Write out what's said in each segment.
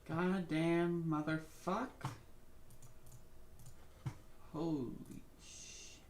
Goddamn motherfuck. Holy shit.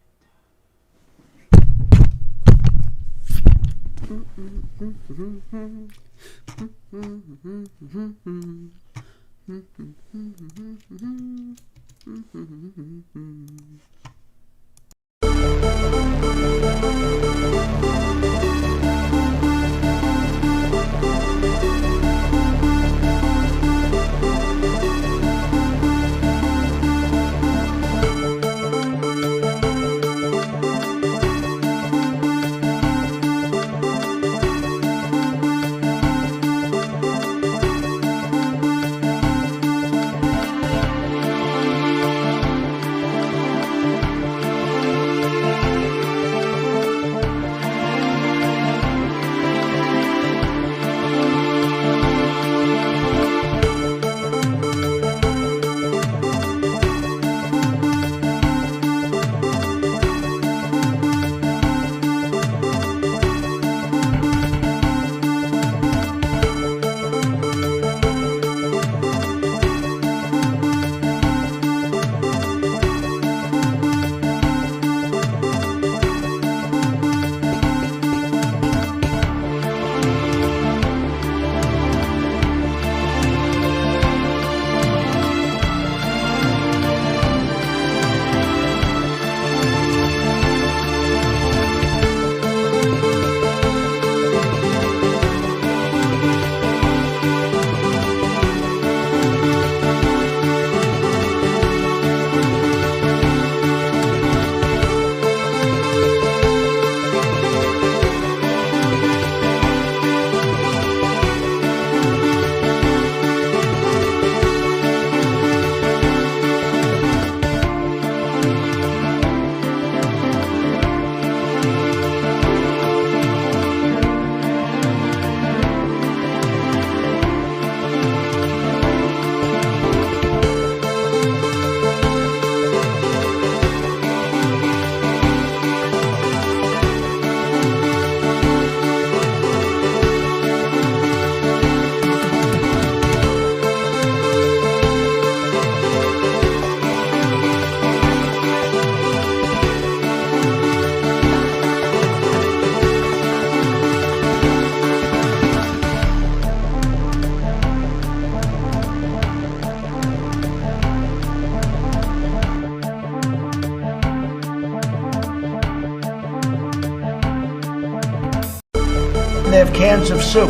They have cans of soup,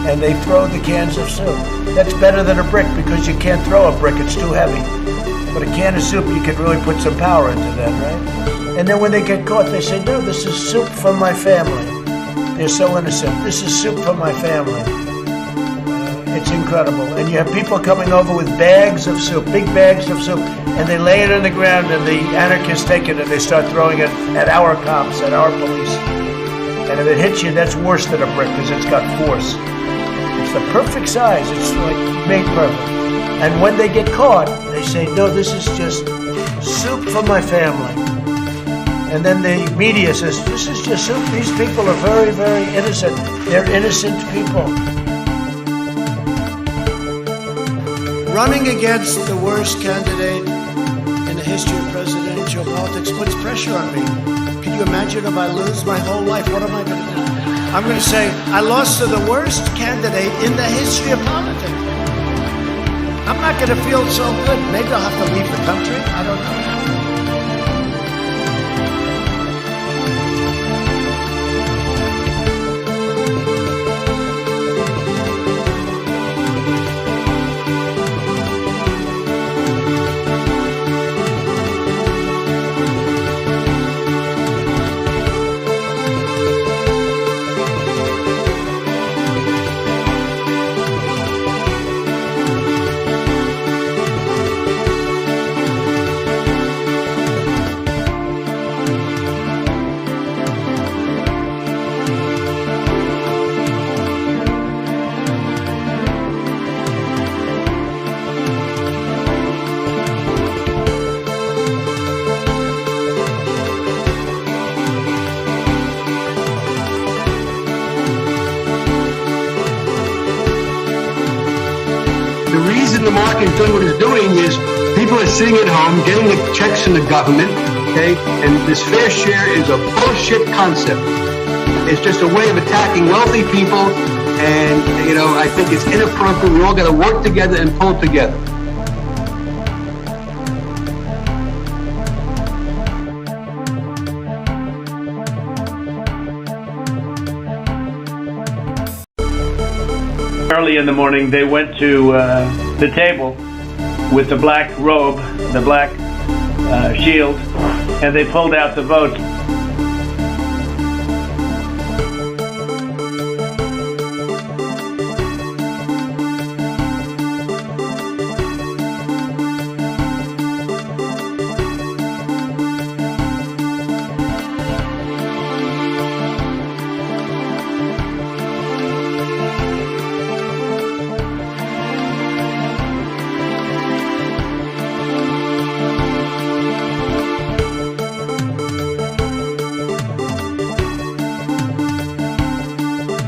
and they throw the cans of soup. That's better than a brick because you can't throw a brick, it's too heavy. But a can of soup, you can really put some power into that, right? And then when they get caught, they say, no, this is soup from my family. They're so innocent. This is soup from my family. It's incredible. And you have people coming over with bags of soup, big bags of soup, and they lay it on the ground, and the anarchists take it and they start throwing it at our cops, at our police. And if it hits you, that's worse than a brick because it's got force. It's the perfect size. It's like made perfect. And when they get caught, they say, no, this is just soup for my family. And then the media says, this is just soup. These people are very, very innocent. They're innocent people. Running against the worst candidate in the history of presidential politics puts pressure on me. Can you imagine if I lose my whole life? What am I going to do? I'm going to say, I lost to the worst candidate in the history of politics. I'm not going to feel so good. Maybe I'll have to leave the country. I don't know. the market is doing what it's doing is people are sitting at home getting the checks from the government, okay? And this fair share is a bullshit concept. It's just a way of attacking wealthy people, and, you know, I think it's inappropriate. We all got to work together and pull together. Early in the morning, they went to the table with the black robe, the black shield, and they pulled out the votes.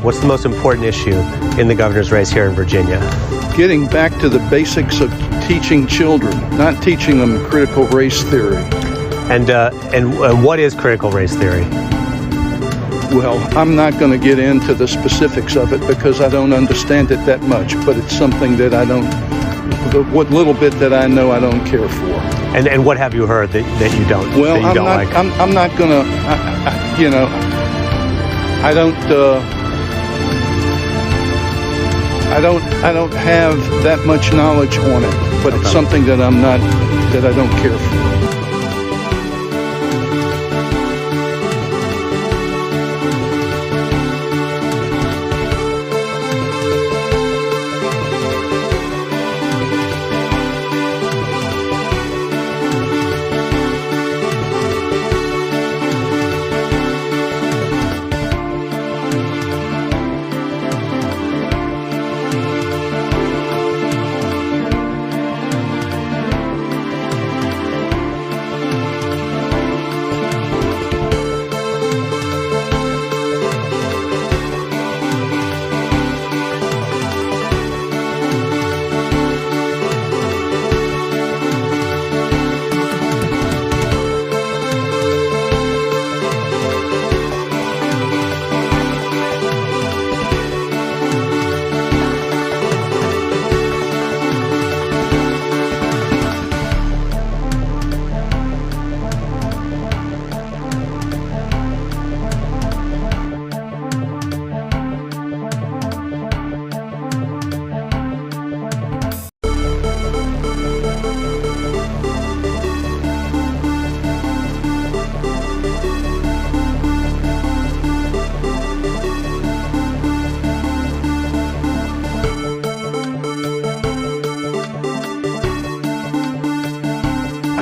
What's the most important issue in the governor's race here in Virginia? Getting back to the basics of teaching children, not teaching them critical race theory. And what is critical race theory? Well, I'm not going to get into the specifics of it because I don't understand it that much, but it's something that I don't, what little bit that I know, I don't care for. And what have you heard that you don't, well, that you don't like? I'm not going to, you know, I don't have that much knowledge on it, but it's something that I don't care for.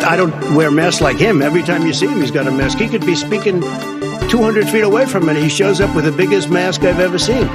I don't wear masks like him. Every time you see him, he's got a mask. He could be speaking 200 feet away from it. He shows up with the biggest mask I've ever seen.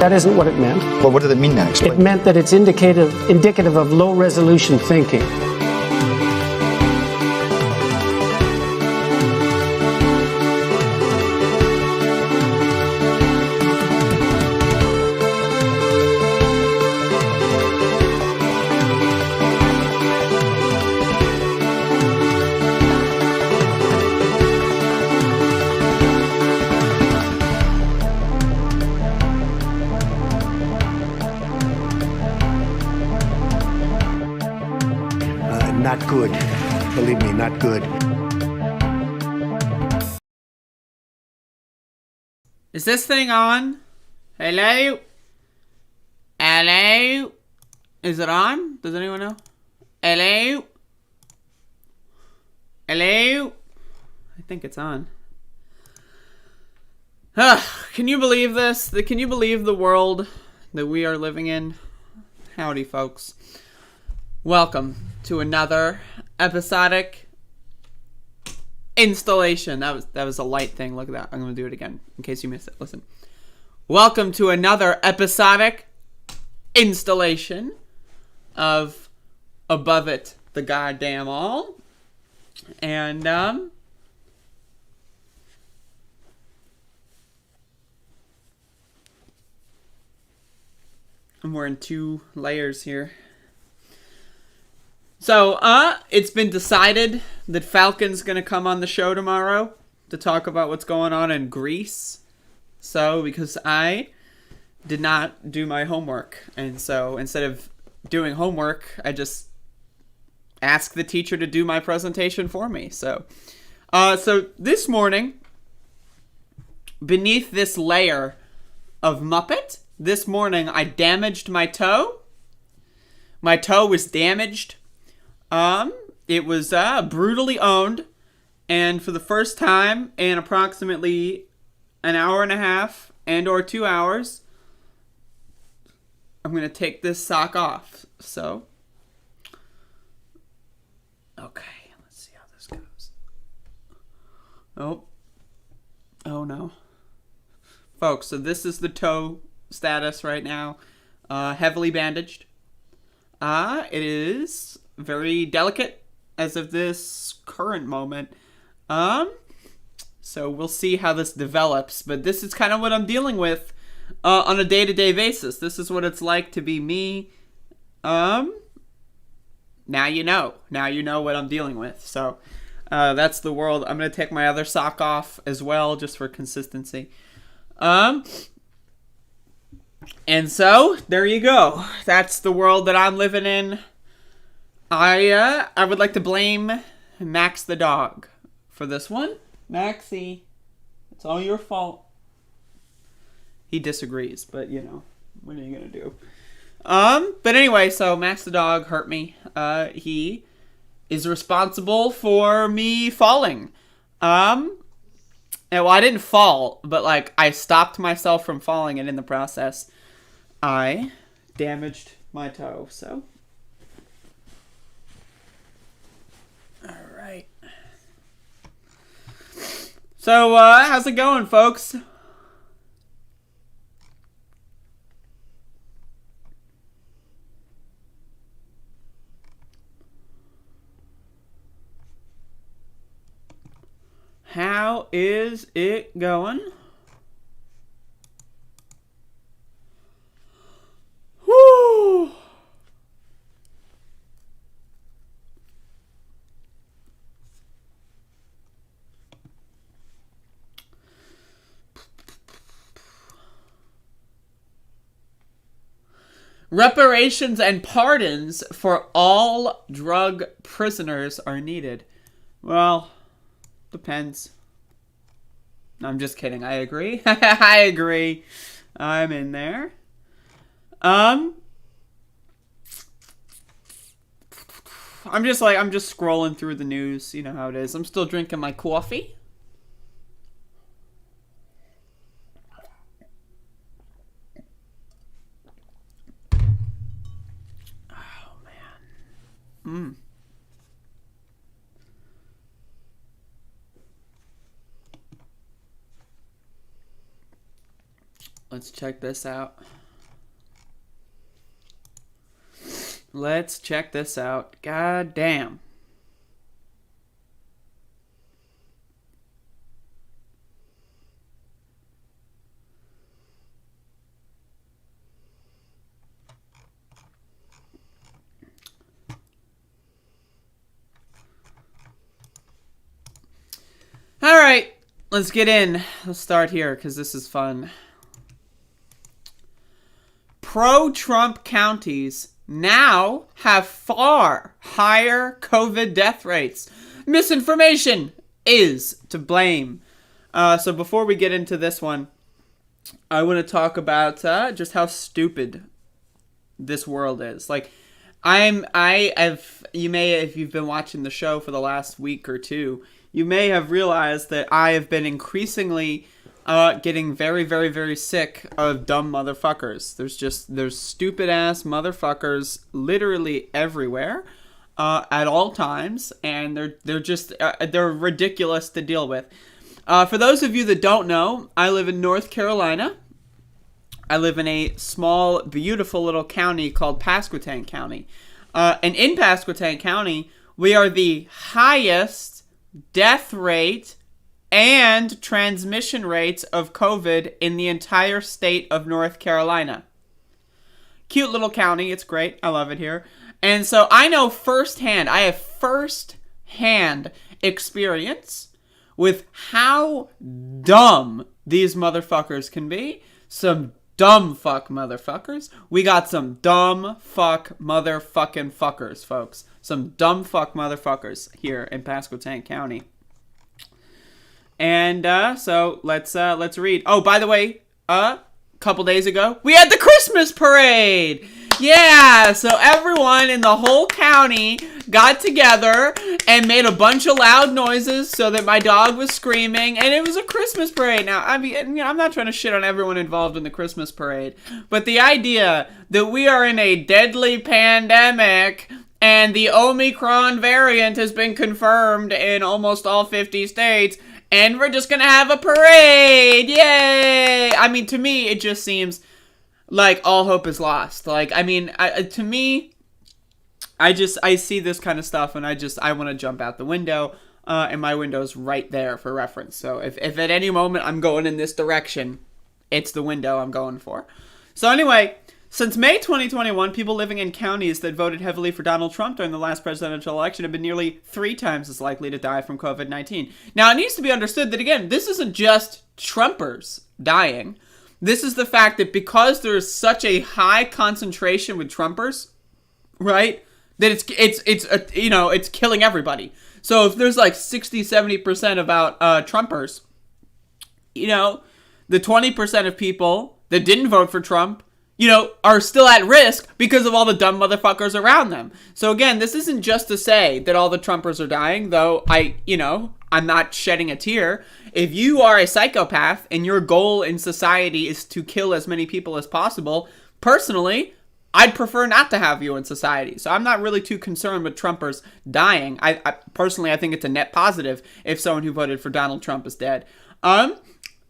That isn't what it meant. Well, what did it mean now? Explain. It meant that it's indicative of low-resolution thinking. not good. Believe me, not good. Is this thing on? Hello? Hello? Is it on? Does anyone know? Hello? Hello? I think it's on. Can you believe this? Can you believe the world that we are living in? Howdy, folks. Welcome to another episodic installation. That was a light thing. Look at that. I'm going to do it again in case you missed it. Listen. Welcome to another episodic installation of Above It, the Goddamn All. And, I'm wearing 2 layers here. So, it's been decided that Falcon's gonna come on the show tomorrow to talk about what's going on in Greece. So, because I did not do my homework, and so instead of doing homework, I just asked the teacher to do my presentation for me. So this morning, beneath this layer of Muppet, this morning I damaged my toe. My toe was damaged. It was brutally owned, and for the first time in approximately an hour and a half and or 2 hours, I'm gonna take this sock off. So, okay, let's see how this goes. Oh no, folks. So this is the toe status right now. Heavily bandaged. It is very delicate as of this current moment. So we'll see how this develops, but this is kind of what I'm dealing with on a day-to-day basis. This is what it's like to be me. Now you know. Now you know what I'm dealing with. So that's the world. I'm going to take my other sock off as well, just for consistency. And so, there you go. That's the world that I'm living in. I would like to blame Max the dog for this one. Maxie, it's all your fault. He disagrees, but you know, what are you gonna do? But anyway, so Max the dog hurt me. He is responsible for me falling. And, well, I didn't fall, but like I stopped myself from falling, and in the process, I damaged my toe. So. Alright. So, how's it going, folks? How is it going? Woo! Reparations and pardons for all drug prisoners are needed. Well, depends. I'm just kidding. I agree. I agree. I'm in there. I'm just scrolling through the news. You know how it is. I'm still drinking my coffee. Let's check this out. Let's check this out. God damn. All right, let's get in. Let's start here because this is fun. Pro-Trump counties now have far higher COVID death rates. Misinformation is to blame. So before we get into this one, I want to talk about just how stupid this world is. Like, you may, if you've been watching the show for the last week or two, you may have realized that I have been increasingly getting very, very, very sick of dumb motherfuckers. There's stupid ass motherfuckers literally everywhere, at all times, and they're ridiculous to deal with. For those of you that don't know, I live in North Carolina. I live in a small, beautiful little county called Pasquotank County. And in Pasquotank County, we are the highest death rate and transmission rates of COVID in the entire state of North Carolina. Cute little county. It's great. I love it here. And so I know firsthand, I have firsthand experience with how dumb these motherfuckers can be. Some dumb fuck motherfuckers. We got some dumb fuck motherfucking fuckers, folks. Some dumb fuck motherfuckers here in Pasquotank County. And so let's read. Oh, by the way, couple days ago, we had the Christmas parade. Yeah, so everyone in the whole county got together and made a bunch of loud noises so that my dog was screaming, and it was a Christmas parade. Now, I mean, I'm not trying to shit on everyone involved in the Christmas parade, but the idea that we are in a deadly pandemic and the Omicron variant has been confirmed in almost all 50 states, and we're just gonna have a parade, yay! I mean, to me, it just seems like all hope is lost. Like, I mean, to me, I see this kind of stuff and I want to jump out the window, and my window's right there for reference. So if at any moment I'm going in this direction, it's the window I'm going for. So anyway, since May 2021, people living in counties that voted heavily for Donald Trump during the last presidential election have been nearly 3 times as likely to die from COVID-19. Now, it needs to be understood that, again, this isn't just Trumpers dying. This is the fact that because there is such a high concentration with Trumpers, right, that it's killing everybody. So if there's like 60-70% about Trumpers, the 20% of people that didn't vote for Trump, are still at risk because of all the dumb motherfuckers around them. So again, this isn't just to say that all the Trumpers are dying, though I'm not shedding a tear. If you are a psychopath and your goal in society is to kill as many people as possible, personally, I'd prefer not to have you in society. So I'm not really too concerned with Trumpers dying. I personally, I think it's a net positive if someone who voted for Donald Trump is dead. But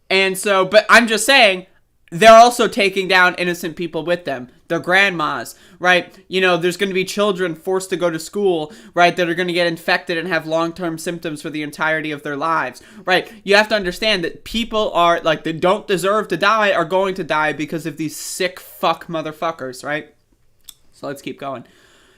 I'm just saying, they're also taking down innocent people with them. Their grandmas, right? There's going to be children forced to go to school, right, that are going to get infected and have long-term symptoms for the entirety of their lives, right? You have to understand that people are, like, that don't deserve to die are going to die because of these sick fuck motherfuckers, right? So let's keep going.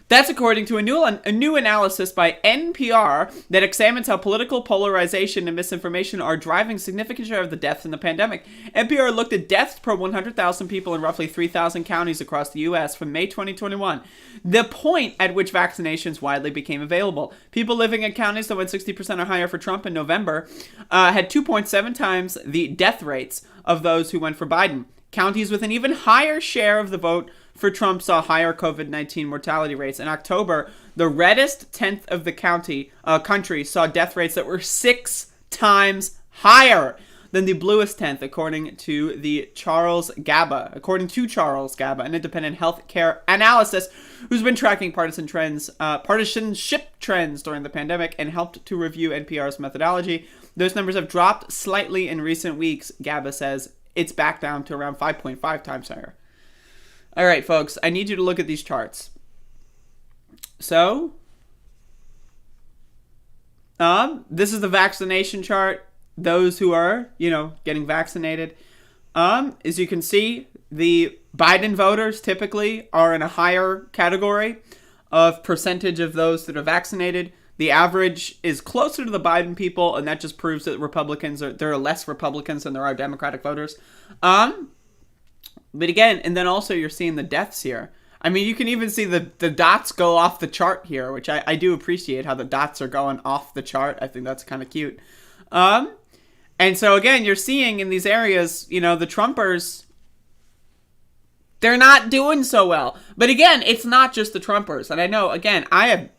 That's according to a new analysis by NPR that examines how political polarization and misinformation are driving significant share of the deaths in the pandemic. NPR looked at deaths per 100,000 people in roughly 3,000 counties across the U.S. from May 2021, the point at which vaccinations widely became available. People living in counties that went 60% or higher for Trump in November had 2.7 times the death rates of those who went for Biden. Counties with an even higher share of the vote for Trump saw higher COVID-19 mortality rates. In October, the reddest 10th of the country saw death rates that were 6 times higher than the bluest 10th, according to Charles Gaba, an independent healthcare analyst who's been tracking partisanship trends during the pandemic and helped to review NPR's methodology. Those numbers have dropped slightly in recent weeks, Gaba says. It's back down to around 5.5 times higher. All right, folks, I need you to look at these charts. So, this is the vaccination chart. Those who are, getting vaccinated. As you can see, the Biden voters typically are in a higher category of percentage of those that are vaccinated. The average is closer to the Biden people, and that just proves that there are less Republicans than there are Democratic voters. But again, and then also you're seeing the deaths here. I mean, you can even see the dots go off the chart here, which I do appreciate how the dots are going off the chart. I think that's kind of cute. And so, again, you're seeing in these areas, the Trumpers, they're not doing so well. But again, it's not just the Trumpers. And I know, again, I have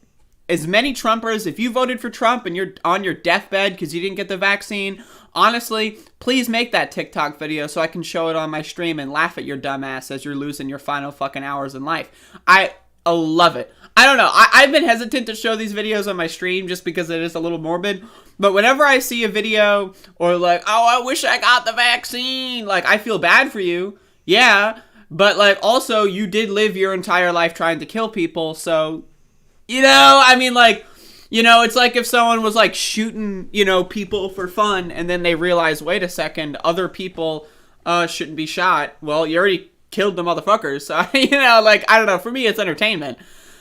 as many Trumpers. If you voted for Trump and you're on your deathbed because you didn't get the vaccine, honestly, please make that TikTok video so I can show it on my stream and laugh at your dumb ass as you're losing your final fucking hours in life. I love it. I don't know. I've been hesitant to show these videos on my stream just because it is a little morbid. But whenever I see a video or like, oh, I wish I got the vaccine, like, I feel bad for you. Yeah. But, like, also, you did live your entire life trying to kill people. So, I mean, like, it's like if someone was, like, shooting, people for fun, and then they realize, wait a second, other people shouldn't be shot. Well, you already killed the motherfuckers. So, like, I don't know. For me, it's entertainment.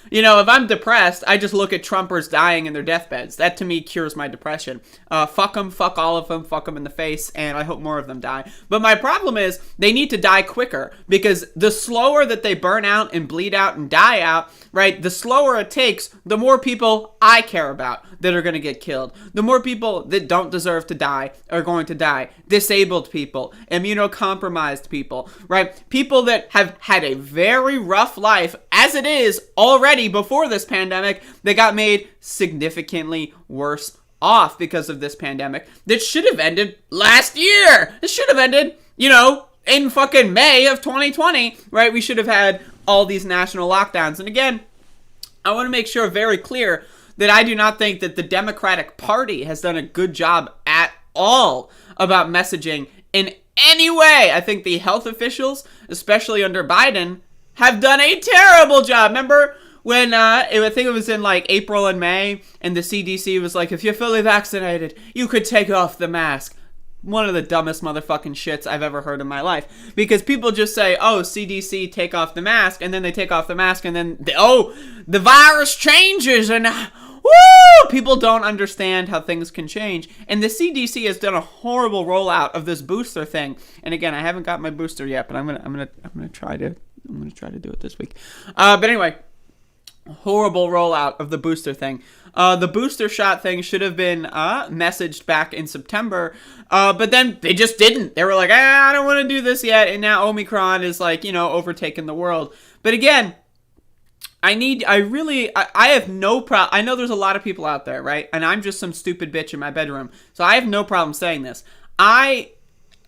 If I'm depressed, I just look at Trumpers dying in their deathbeds. That, to me, cures my depression. Fuck them, fuck all of them, fuck them in the face, and I hope more of them die. But my problem is, they need to die quicker, because the slower that they burn out and bleed out and die out, right, the slower it takes, the more people I care about that are going to get killed. The more people that don't deserve to die are going to die. Disabled people, immunocompromised people, right? People that have had a very rough life, as it is already before this pandemic, they got made significantly worse off because of this pandemic that should have ended last year. This should have ended, in fucking May of 2020, right? We should have had all these national lockdowns. And again, I want to make sure very clear that I do not think that the Democratic Party has done a good job at all about messaging in any way. I think the health officials, especially under Biden, have done a terrible job. Remember when, I think it was in like April and May, and the CDC was like, if you're fully vaccinated, you could take off the mask. One of the dumbest motherfucking shits I've ever heard in my life. Because people just say, oh, CDC, take off the mask, and then they take off the mask, and then, the virus changes, and woo! People don't understand how things can change. And the CDC has done a horrible rollout of this booster thing. And again, I haven't got my booster yet, but I'm gonna try to do it this week. But anyway, horrible rollout of the booster thing. The booster shot thing should have been messaged back in September, but then they just didn't. They were like, I don't want to do this yet, and now Omicron is like, overtaking the world. But again, I have no problem. I know there's a lot of people out there, right? And I'm just some stupid bitch in my bedroom, so I have no problem saying this. I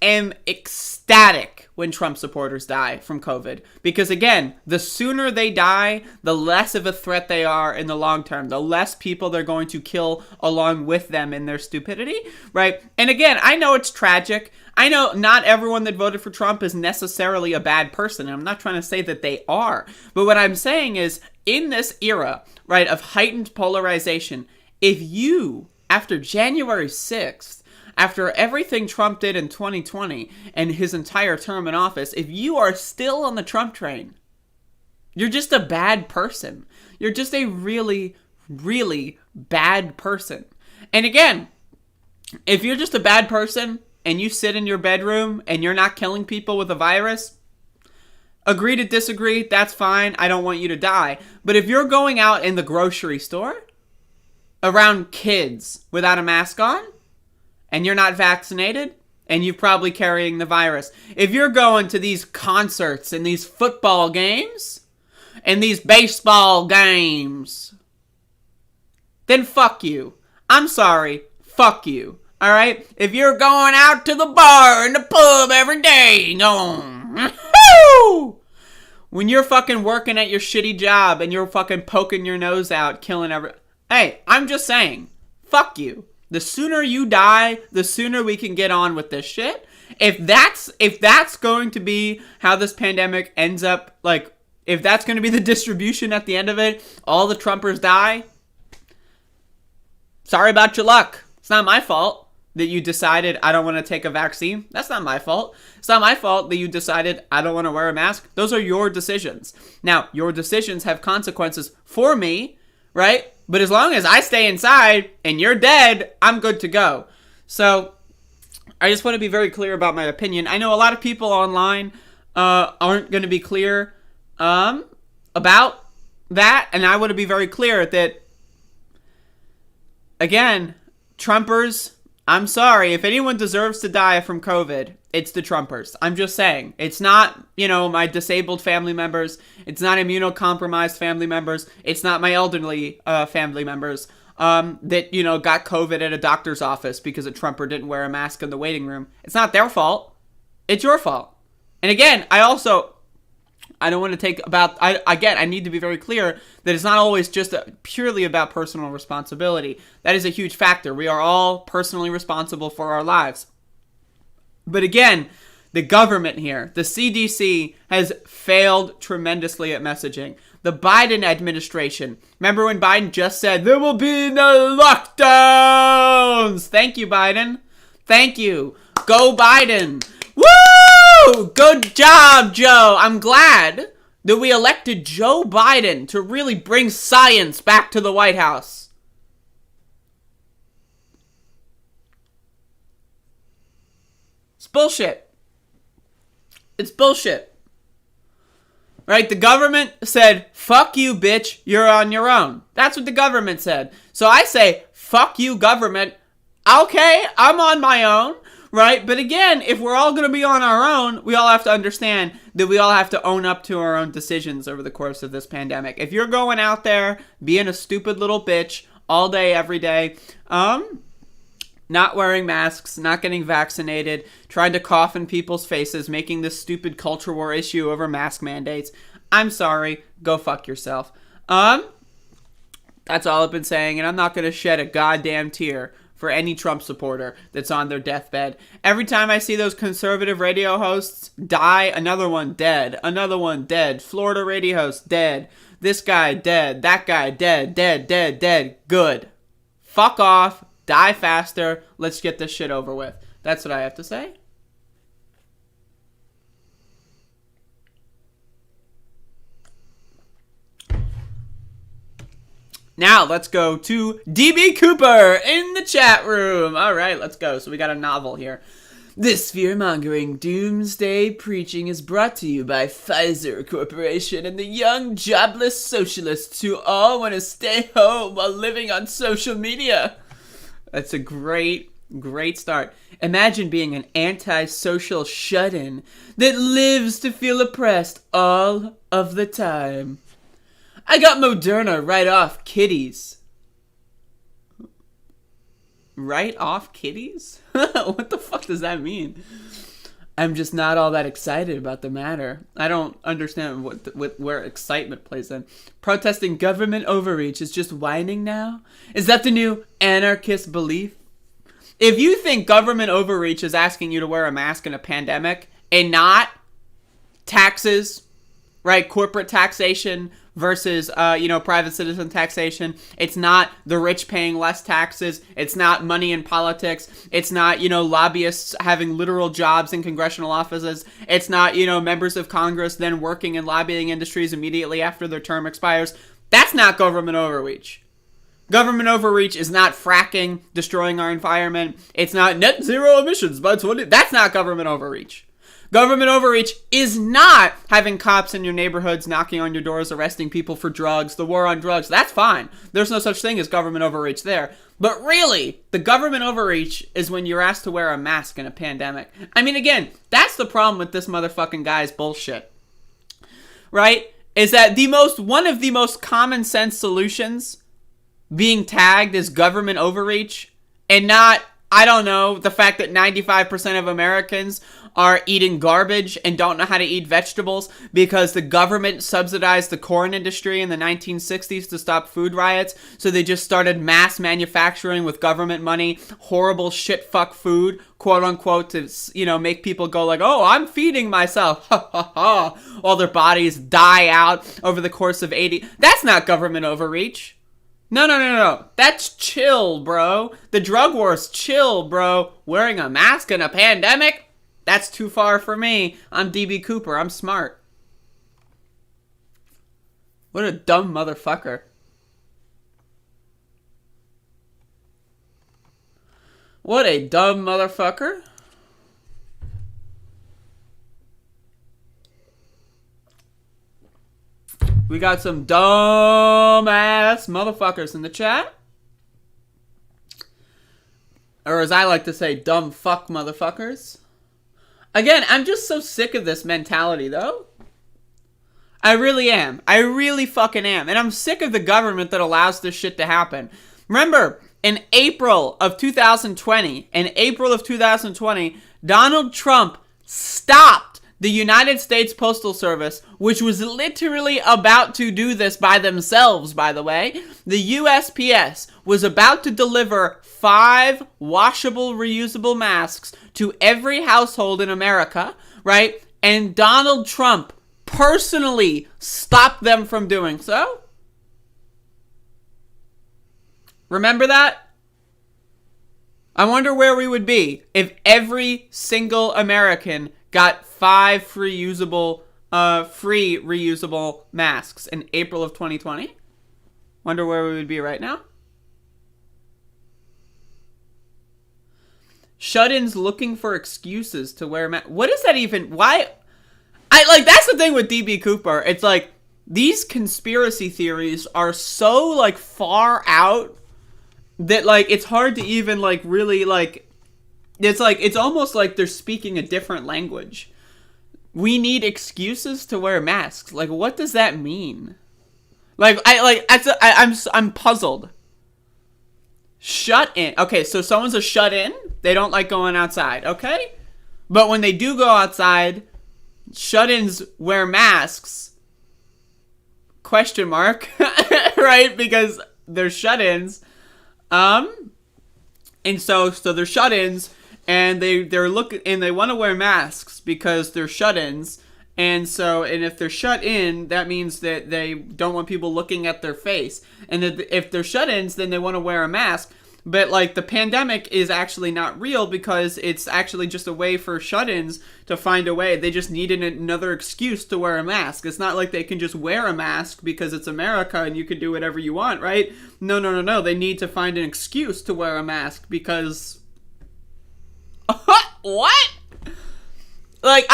am ecstatic when Trump supporters die from COVID. Because again, the sooner they die, the less of a threat they are in the long term. The less people they're going to kill along with them in their stupidity, right? And again, I know it's tragic. I know not everyone that voted for Trump is necessarily a bad person. And I'm not trying to say that they are. But what I'm saying is, in this era, right, of heightened polarization, if you, after January 6th, after everything Trump did in 2020 and his entire term in office, if you are still on the Trump train, you're just a bad person. You're just a really, really bad person. And again, if you're just a bad person and you sit in your bedroom and you're not killing people with a virus, agree to disagree, that's fine. I don't want you to die. But if you're going out in the grocery store around kids without a mask on, and you're not vaccinated, and you're probably carrying the virus. If you're going to these concerts and these football games and these baseball games, then fuck you. I'm sorry, fuck you. All right? If you're going out to the bar and the pub every day, when you're fucking working at your shitty job and you're fucking poking your nose out, killing hey, I'm just saying, fuck you. The sooner you die, the sooner we can get on with this shit. If that's going to be how this pandemic ends up, like, if that's going to be the distribution at the end of it, all the Trumpers die, sorry about your luck. It's not my fault that you decided I don't want to take a vaccine. That's not my fault. It's not my fault that you decided I don't want to wear a mask. Those are your decisions. Now, your decisions have consequences for me, right? But as long as I stay inside and you're dead, I'm good to go. So I just want to be very clear about my opinion. I know a lot of people online aren't going to be clear. about that, and I want to be very clear that, again, Trumpers, I'm sorry. If anyone deserves to die from COVID, it's the Trumpers. I'm just saying. It's not, my disabled family members. It's not immunocompromised family members. It's not my elderly family members that, got COVID at a doctor's office because a Trumper didn't wear a mask in the waiting room. It's not their fault. It's your fault. And again, I don't want to take about, I need to be very clear that it's not always just purely about personal responsibility. That is a huge factor. We are all personally responsible for our lives. But again, the government here, the CDC, has failed tremendously at messaging. The Biden administration, remember when Biden just said, there will be no lockdowns? Thank you, Biden. Thank you. Go Biden. Woo! Good job, Joe. I'm glad that we elected Joe Biden to really bring science back to the White House. It's bullshit. It's bullshit. Right? The government said, fuck you, bitch. You're on your own. That's what the government said. So I say, fuck you, government. Okay, I'm on my own. Right? But again, if we're all going to be on our own, we all have to understand that we all have to own up to our own decisions over the course of this pandemic. If you're going out there being a stupid little bitch all day, every day, not wearing masks, not getting vaccinated, trying to cough in people's faces, making this stupid culture war issue over mask mandates, I'm sorry. Go fuck yourself. That's all I've been saying, and I'm not going to shed a goddamn tear for any Trump supporter that's on their deathbed. Every time I see those conservative radio hosts die, another one dead, another one dead, Florida radio host dead, this guy dead, that guy dead, dead, good. Fuck off, die faster, let's get this shit over with. That's what I have to say. Now, let's go to DB Cooper in the chat room. All right, let's go. So we got a novel here. This fear-mongering doomsday preaching is brought to you by Pfizer Corporation and the young jobless socialists who all want to stay home while living on social media. That's a great start. Imagine being an anti-social shut-in that lives to feel oppressed all of the time. I got Moderna right off kitties. Right off kitties? What the fuck does that mean? I'm just not all that excited about the matter. I don't understand where excitement plays in. Protesting government overreach is just whining now? Is that the new anarchist belief? If you think government overreach is asking you to wear a mask in a pandemic and not taxes, right, corporate taxation versus, private citizen taxation. It's not the rich paying less taxes. It's not money in politics. It's not, lobbyists having literal jobs in congressional offices. It's not, members of Congress then working in lobbying industries immediately after their term expires. That's not government overreach. Government overreach is not fracking, destroying our environment. It's not net zero emissions by 20. That's not government overreach. Government overreach is not having cops in your neighborhoods knocking on your doors, arresting people for drugs, the war on drugs. That's fine. There's no such thing as government overreach there. But really, the government overreach is when you're asked to wear a mask in a pandemic. I mean, again, that's the problem with this motherfucking guy's bullshit. Right? Is that one of the most common sense solutions being tagged as government overreach and not, I don't know, the fact that 95% of Americans are eating garbage and don't know how to eat vegetables because the government subsidized the corn industry in the 1960s to stop food riots. So they just started mass manufacturing with government money, horrible shit fuck food, quote unquote, to, make people go like, oh, I'm feeding myself, ha ha ha, while their bodies die out over the course of 80. That's not government overreach. No. That's chill, bro. The drug war's chill, bro. Wearing a mask in a pandemic? That's too far for me. I'm DB Cooper. I'm smart. What a dumb motherfucker. What a dumb motherfucker. We got some dumb-ass motherfuckers in the chat. Or as I like to say, dumb fuck motherfuckers. Again, I'm just so sick of this mentality, though. I really am. I really fucking am. And I'm sick of the government that allows this shit to happen. Remember, in April of 2020, Donald Trump stopped the United States Postal Service, which was literally about to do this by themselves, by the way. The USPS was about to deliver 5 washable, reusable masks to every household in America, right? And Donald Trump personally stopped them from doing so. Remember that? I wonder where we would be if every single American got 5 free reusable masks in April of 2020. Wonder where we would be right now. Shut-ins looking for excuses to wear masks. What is that even? Why? That's the thing with DB Cooper. It's like, these conspiracy theories are so, like, far out that, like, it's hard to even, like, really, like, it's almost like they're speaking a different language. We need excuses to wear masks. Like, what does that mean? I'm puzzled. Shut in. Okay, so someone's a shut in. They don't like going outside. Okay, but when they do go outside, shut-ins wear masks. Question mark, right? Because they're shut-ins. And so they're shut-ins. And they want to wear masks because they're shut-ins, and if they're shut in, that means that they don't want people looking at their face. And if they're shut-ins, then they want to wear a mask. But like, the pandemic is actually not real because it's actually just a way for shut-ins to find a way. They just needed another excuse to wear a mask. It's not like they can just wear a mask because it's America and you can do whatever you want, right? No. They need to find an excuse to wear a mask because. What? I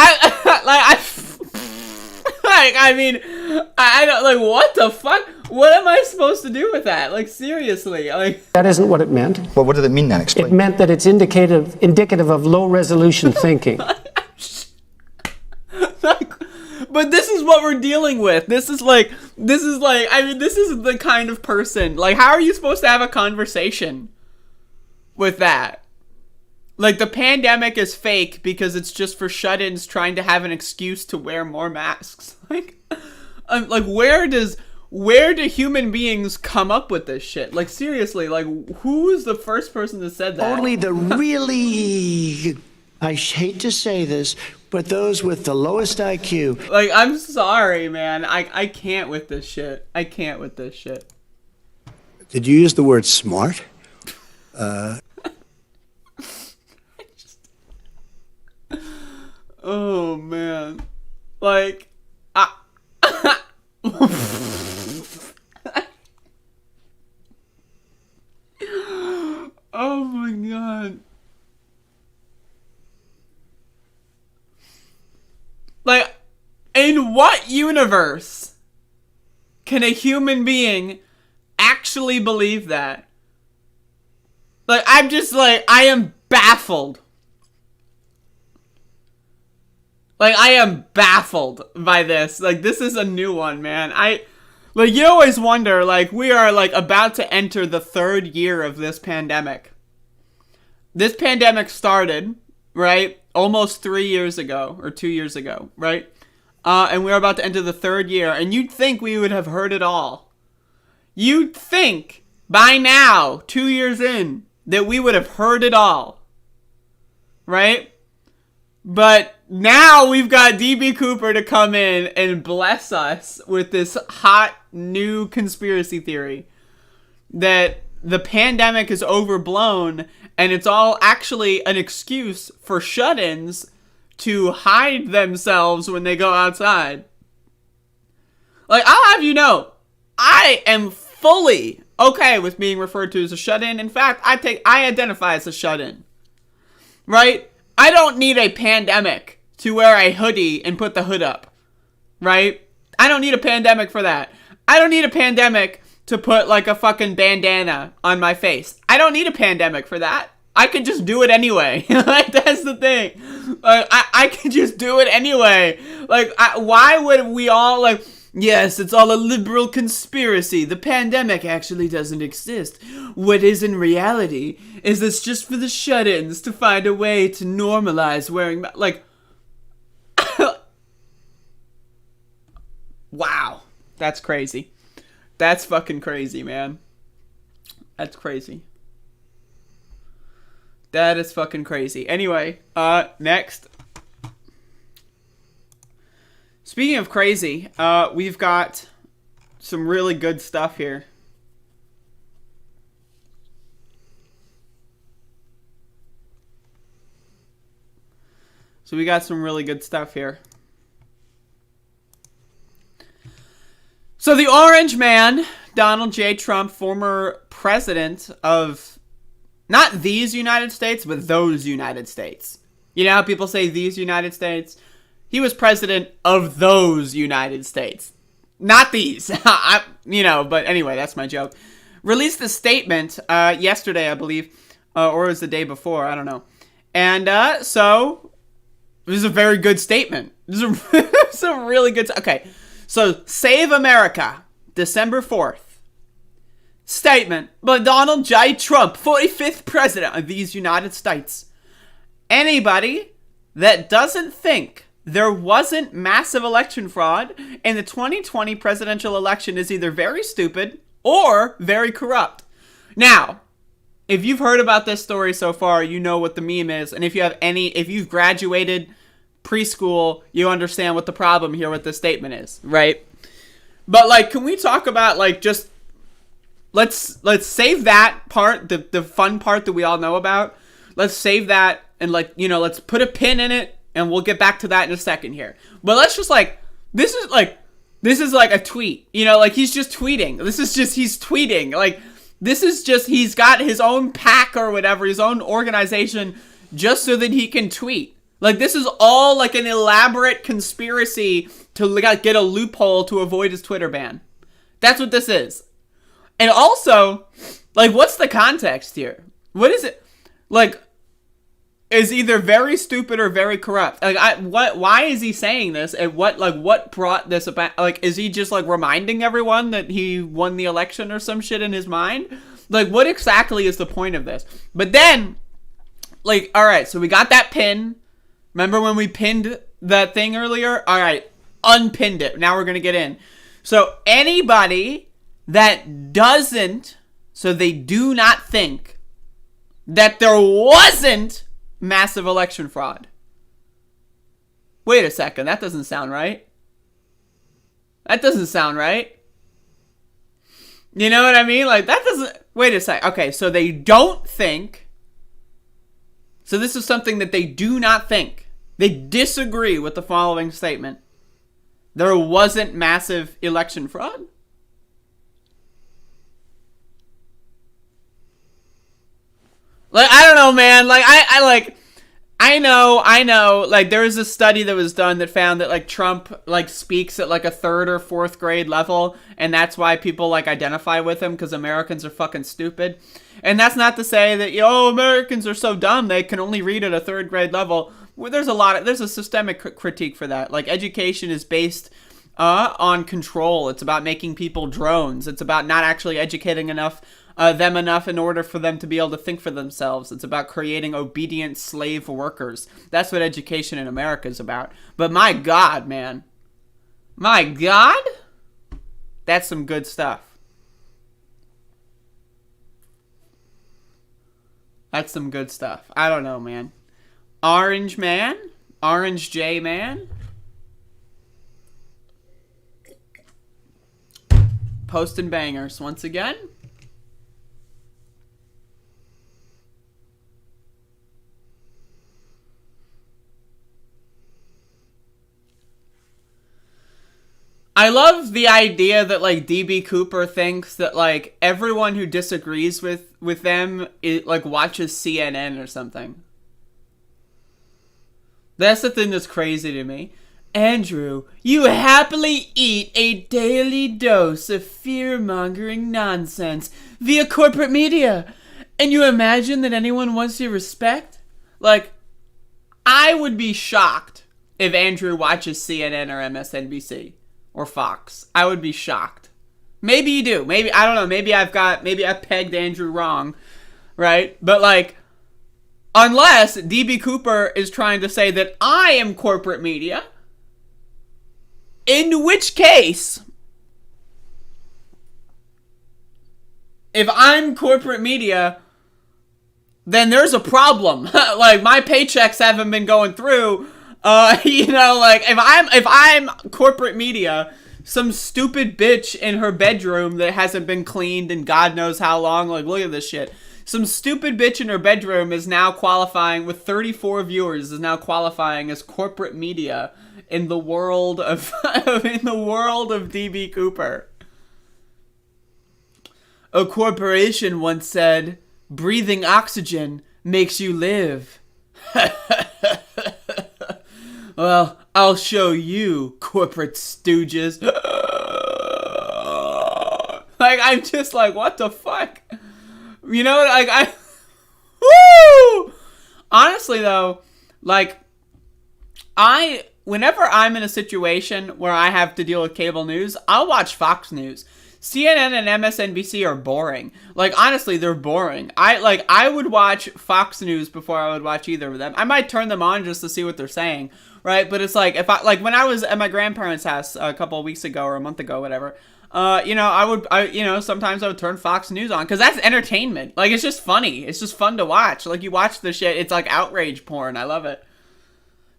don't, like, what the fuck? What am I supposed to do with that? Like, seriously, like. That isn't what it meant. Well, what did it mean then? Explain. It meant that it's indicative of low resolution thinking. But this is what we're dealing with. This is the kind of person. Like, how are you supposed to have a conversation with that? Like, the pandemic is fake because it's just for shut-ins trying to have an excuse to wear more masks. Like, where do human beings come up with this shit? Like, seriously, like, who is the first person that said that? Only the really, I hate to say this, but those with the lowest IQ. Like, I'm sorry, man. I can't with this shit. Did you use the word smart? Oh, man. Like, oh my god. Like, in what universe can a human being actually believe that? Like, I'm just like, I am baffled. Like, I am baffled by this. Like, this is a new one, man. You always wonder, like, we are, like, about to enter the 3rd year of this pandemic. This pandemic started, right, almost 3 years ago, or 2 years ago, right? And we're about to enter the 3rd year, and you'd think we would have heard it all. You'd think, by now, 2 years in, that we would have heard it all. Right? But now we've got DB Cooper to come in and bless us with this hot new conspiracy theory that the pandemic is overblown and it's all actually an excuse for shut-ins to hide themselves when they go outside. Like, I'll have you know, I am fully okay with being referred to as a shut-in. In fact, I identify as a shut-in. Right? I don't need a pandemic to wear a hoodie and put the hood up. Right? I don't need a pandemic for that. I don't need a pandemic to put like a fucking bandana on my face. I don't need a pandemic for that. I could just do it anyway. Like, that's the thing. Like, I could just do it anyway. Like, why would we all, like, yes, it's all a liberal conspiracy. The pandemic actually doesn't exist. What is in reality is it's just for the shut-ins to find a way to normalize wearing, like, wow. That's crazy. That's fucking crazy, man. That's crazy. That is fucking crazy. Anyway, next. Speaking of crazy, we've got some really good stuff here. So we got some really good stuff here. So the Orange Man, Donald J. Trump, former president of not these United States, but those United States. You know how people say these United States? He was president of those United States. Not these. But anyway, that's my joke. Released a statement yesterday, I believe, or it was the day before, I don't know. And so, this is a very good statement. This is a really good... Okay, so Save America, December 4th. Statement by Donald J. Trump, 45th president of these United States. Anybody that doesn't think there wasn't massive election fraud in the 2020 presidential election is either very stupid or very corrupt. Now, if you've heard about this story so far, you know what the meme is. And if you've graduated preschool, you understand what the problem here with this statement is, right? But, like, can we talk about, like, just... Let's save that part, the fun part that we all know about. Let's save that and, like, let's put a pin in it and we'll get back to that in a second here. But let's just, like, this is like a tweet. Like, he's just tweeting. He's tweeting. Like, this is just, he's got his own pack or whatever, his own organization just so that he can tweet. Like, this is all like an elaborate conspiracy to get a loophole to avoid his Twitter ban. That's what this is. And also, like, what's the context here? What is it? Like, is either very stupid or very corrupt. Like, why is he saying this? And what brought this about? Like, is he just, like, reminding everyone that he won the election or some shit in his mind? Like, what exactly is the point of this? But then, like, all right, so we got that pin. Remember when we pinned that thing earlier? All right, unpinned it. Now we're going to get in. So anybody that doesn't, so they do not think that there wasn't massive election fraud. Wait a second, that doesn't sound right. That doesn't sound right. You know what I mean? Like, that doesn't... Wait a sec. Okay, so they don't think... So this is something that they do not think. They disagree with the following statement. There wasn't massive election fraud? Like, I don't know, man. Like, I know, like, there was a study that was done that found that, like, Trump, like, speaks at, like, a 3rd or 4th grade level, and that's why people, like, identify with him, because Americans are fucking stupid. And that's not to say that, Americans are so dumb, they can only read at a 3rd grade level. Well, there's a systemic critique for that. Like, education is based on control. It's about making people drones. It's about not actually educating them enough in order for them to be able to think for themselves. It's about creating obedient slave workers. That's what education in America is about. But my God, man. My God? That's some good stuff. That's some good stuff. I don't know, man. Orange Man? Orange J Man? Posting bangers once again. I love the idea that, like, DB Cooper thinks that, like, everyone who disagrees with them, like, watches CNN or something. That's the thing that's crazy to me. Andrew, you happily eat a daily dose of fear-mongering nonsense via corporate media, and you imagine that anyone wants your respect? Like, I would be shocked if Andrew watches CNN or MSNBC or Fox. I would be shocked. Maybe you do. Maybe, I don't know. Maybe I pegged Andrew wrong, right? But like, unless DB Cooper is trying to say that I am corporate media, in which case, if I'm corporate media, then there's a problem. Like, my paychecks haven't been going through. You know, like, if I'm corporate media, some stupid bitch in her bedroom that hasn't been cleaned in God knows how long, like, look at this shit. Some stupid bitch in her bedroom is now qualifying, with 34 viewers, is now qualifying as corporate media in the world of DB Cooper. A corporation once said, breathing oxygen makes you live. Well, I'll show you, corporate stooges. Like, I'm just like, what the fuck? You know, like, woo! Honestly, though, like, whenever I'm in a situation where I have to deal with cable news, I'll watch Fox News. CNN and MSNBC are boring. Like, honestly, they're boring. I would watch Fox News before I would watch either of them. I might turn them on just to see what they're saying, right? But it's like, when I was at my grandparents' house a couple of weeks ago or a month ago, whatever, you know, sometimes I would turn Fox News on, because that's entertainment. Like, it's just funny. It's just fun to watch. Like, you watch the shit, it's like outrage porn. I love it.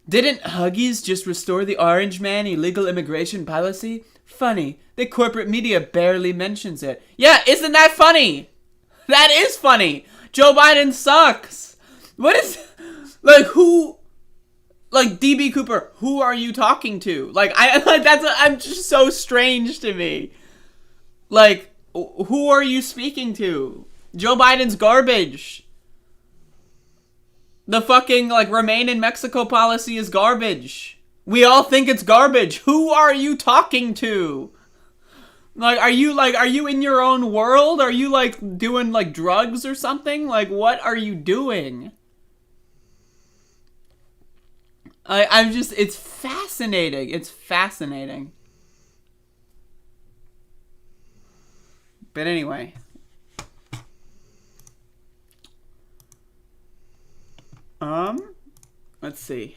Didn't Huggies just restore the Orange Man illegal immigration policy? Funny. The corporate media barely mentions it. Yeah, isn't that funny? That is funny. Joe Biden sucks. What is... Like, who... Like, DB Cooper, who are you talking to? Like, I'm just so strange to me. Like, who are you speaking to? Joe Biden's garbage. The fucking, like, remain in Mexico policy is garbage. We all think it's garbage. Who are you talking to? Like, are you in your own world? Are you, like, doing, like, drugs or something? Like, what are you doing? I'm just, it's fascinating. It's fascinating. But anyway. Let's see.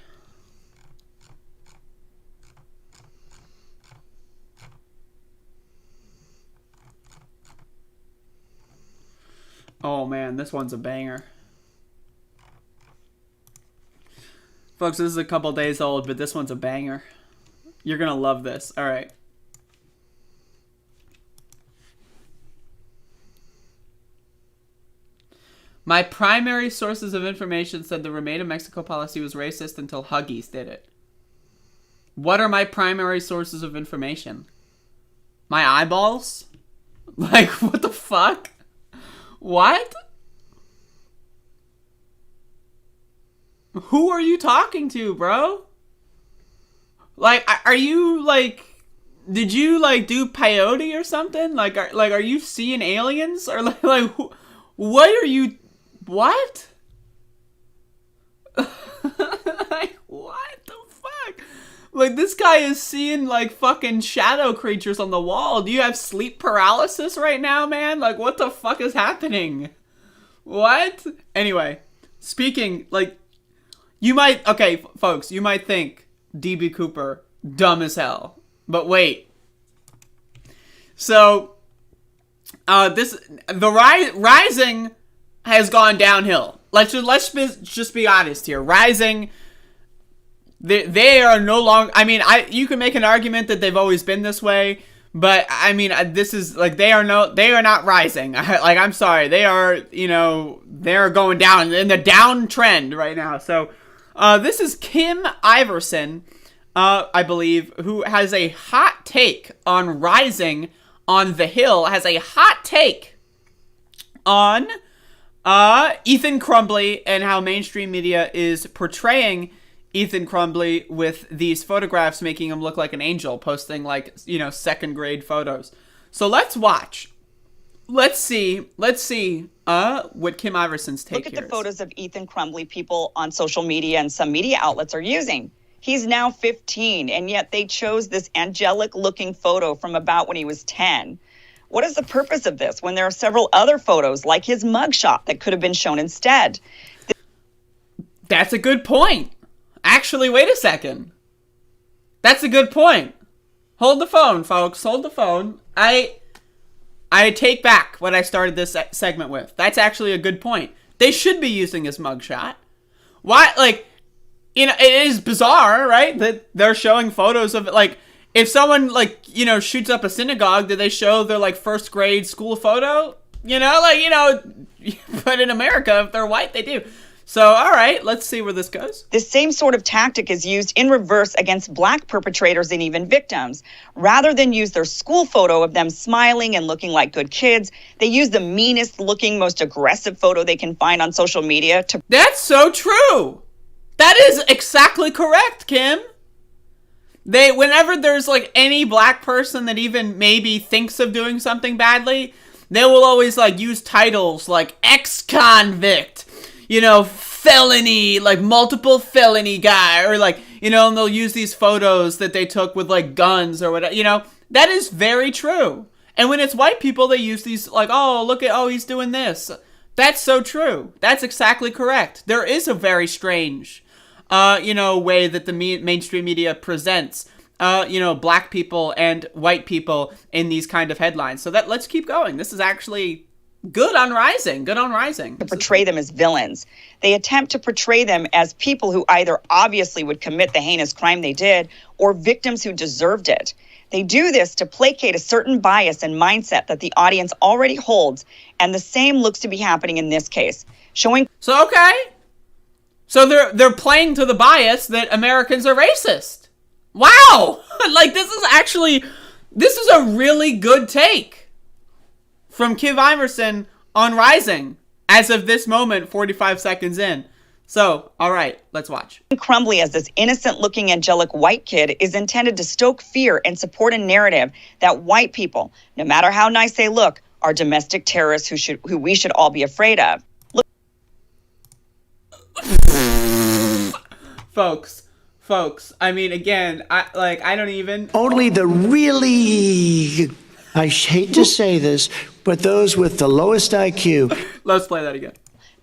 Oh man, this one's a banger. Folks, this is a couple days old, but this one's a banger. You're gonna love this. Alright. My primary sources of information said the Remain in Mexico policy was racist until Huggies did it. What are my primary sources of information? My eyeballs? Like, what the fuck? What? Who are you talking to, bro? Like, are you, like... Did you, like, do peyote or something? Like, are you seeing aliens? Or, like what are you... What? Like, what the fuck? Like, this guy is seeing, like, fucking shadow creatures on the wall. Do you have sleep paralysis right now, man? Like, what the fuck is happening? What? Anyway, speaking, like, you might... Okay, folks, you might think DB Cooper dumb as hell. But wait. So, the Rising has gone downhill. Let's just be honest here. Rising, they are no longer... I mean, you can make an argument that they've always been this way, but I mean, this is like they are not rising. Like, I'm sorry, they are, you know, they're going down in the downtrend right now. So, this is Kim Iverson, I believe, who has a hot take on Rising on The Hill, has a hot take on Ethan Crumbley and how mainstream media is portraying Ethan Crumbly with these photographs making him look like an angel, posting like, second grade photos. So let's watch. Let's see what Kim Iverson's take here is. Look at the is. photos of Ethan Crumbly people on social media and some media outlets are using. He's now 15, and yet they chose this angelic-looking photo from about when he was 10. What is the purpose of this when there are several other photos, like his mugshot, that could have been shown instead? That's a good point. Actually, wait a second. That's a good point. Hold the phone, folks. Hold the phone. I take back what I started this segment with. That's actually a good point. They should be using his mugshot. Why? Like, it is bizarre, right? That they're showing photos of it. Like, if someone, shoots up a synagogue, do they show their, first grade school photo? But in America, if they're white, they do. So, all right, let's see where this goes. This same sort of tactic is used in reverse against black perpetrators and even victims. Rather than use their school photo of them smiling and looking like good kids, they use the meanest looking, most aggressive photo they can find on social media to... That's so true. That is exactly correct, Kim. Whenever there's any black person that even maybe thinks of doing something badly, they will always use titles like ex-convict, felony, multiple felony guy, or and they'll use these photos that they took with guns or whatever, that is very true. And when it's white people, they use these he's doing this. That's so true. That's exactly correct. There is a very strange, way that the mainstream media presents, black people and white people in these kind of headlines. So let's keep going. This is actually good on Rising. Good on Rising. To portray them as villains. They attempt to portray them as people who either obviously would commit the heinous crime they did or victims who deserved it. They do this to placate a certain bias and mindset that the audience already holds, and the same looks to be happening in this case, showing... So, okay. So they're playing to the bias that Americans are racist. Wow! This is a really good take from Kim Iverson on Rising, as of this moment, 45 seconds in. So, all right, let's watch. Crumbly as this innocent-looking angelic white kid is intended to stoke fear and support a narrative that white people, no matter how nice they look, are domestic terrorists who we should all be afraid of. Folks, I mean, again, I don't even... Only the really... I hate to say this, but those with the lowest IQ. Let's play that again.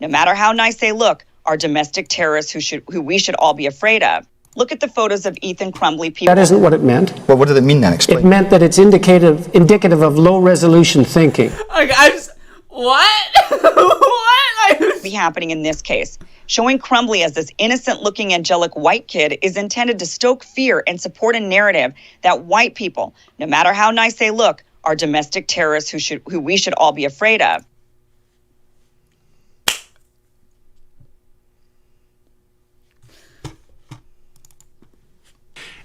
No matter how nice they look, are domestic terrorists who we should all be afraid of. Look at the photos of Ethan Crumbly people. That isn't what it meant. Well, what did it mean then? Explain. It meant that it's indicative of low-resolution thinking. What? What? Be happening in this case. Showing Crumbly as this innocent-looking angelic white kid is intended to stoke fear and support a narrative that white people, no matter how nice they look, are domestic terrorists who we should all be afraid of.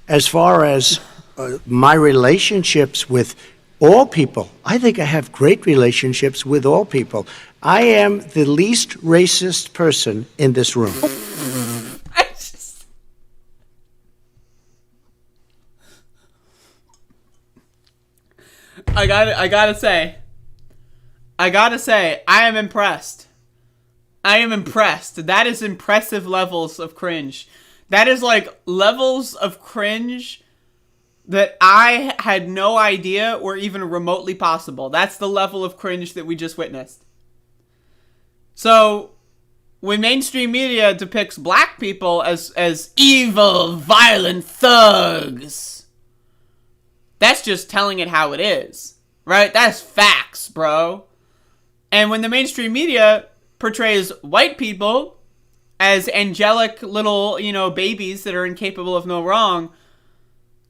As far as my relationships with all people, I think I have great relationships with all people. I am the least racist person in this room. I gotta say, I am impressed. I am impressed. That is impressive levels of cringe. That is levels of cringe that I had no idea were even remotely possible. That's the level of cringe that we just witnessed. So, when mainstream media depicts black people as evil, violent thugs, that's just telling it how it is, right? That's facts, bro. And when the mainstream media portrays white people as angelic little, babies that are incapable of no wrong,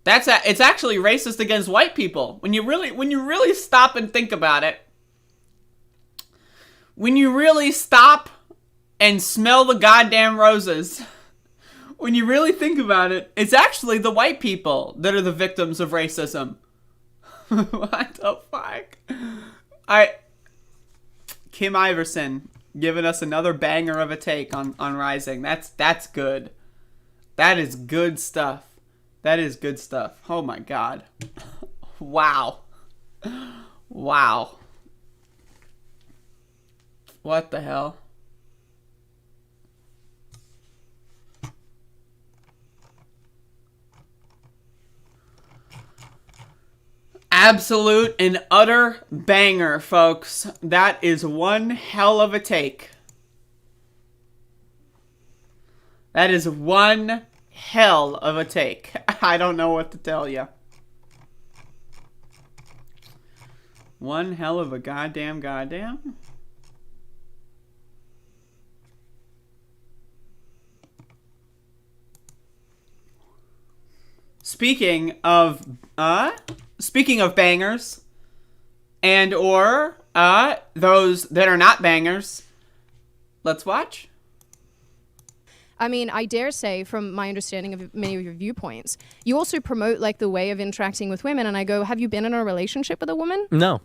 it's actually racist against white people. When you really stop and think about it, when you really stop and smell the goddamn roses, when you really think about it, it's actually the white people that are the victims of racism. What the fuck? Kim Iverson giving us another banger of a take on Rising. That's good. That is good stuff. That is good stuff. Oh my God. Wow. Wow. What the hell? Absolute and utter banger, folks. That is one hell of a take. That is one hell of a take. I don't know what to tell you. One hell of a goddamn. Speaking of bangers, and or those that are not bangers, let's watch. I mean, I dare say, from my understanding of many of your viewpoints, you also promote like the way of interacting with women. And I go, have you been in a relationship with a woman? No.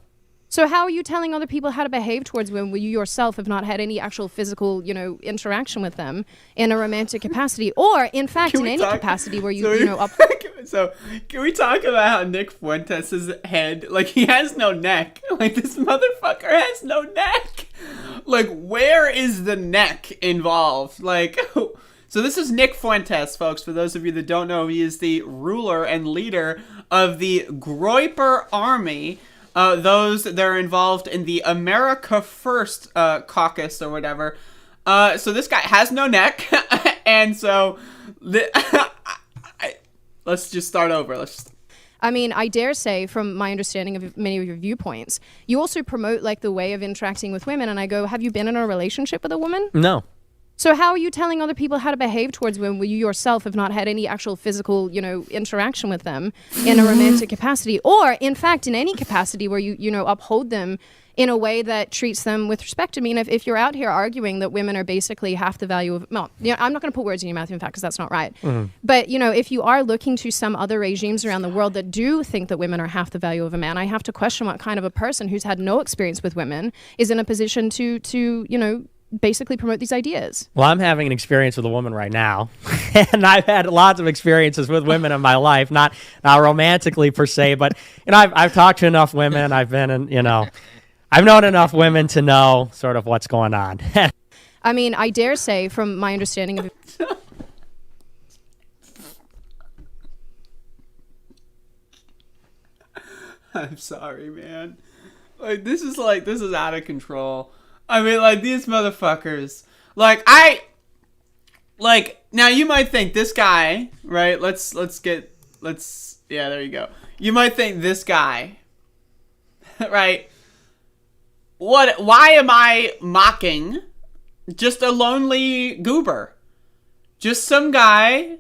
So how are you telling other people how to behave towards women when you yourself have not had any actual physical, interaction with them in a romantic capacity, or in fact in any capacity where So can we talk about how Nick Fuentes' head, like, he has no neck? Like, this motherfucker has no neck. Like, where is the neck involved? Like, so this is Nick Fuentes, folks. For those of you that don't know, he is the ruler and leader of the Groyper Army. Those that are involved in the America First caucus or whatever. So this guy has no neck, and so let's just start over. I mean, I dare say, from my understanding of many of your viewpoints, you also promote like the way of interacting with women. And I go, have you been in a relationship with a woman? No. So how are you telling other people how to behave towards women when you yourself have not had any actual physical, interaction with them in a romantic capacity, or in fact in any capacity where you uphold them in a way that treats them with respect? I mean, if you're out here arguing that women are basically half the value of, I'm not going to put words in your mouth, in fact, because that's not right. Mm-hmm. But, if you are looking to some other regimes around the world that do think that women are half the value of a man, I have to question what kind of a person who's had no experience with women is in a position to basically promote these ideas. Well, I'm having an experience with a woman right now, and I've had lots of experiences with women in my life, not romantically per se, but I've talked to enough women. I've been in, I've known enough women to know sort of what's going on. I mean, I dare say, from my understanding of I'm sorry, man. This is out of control. I mean, like, these motherfuckers. Now you might think this guy, right? Yeah, there you go. You might think this guy, right? Why am I mocking just a lonely goober? Just some guy,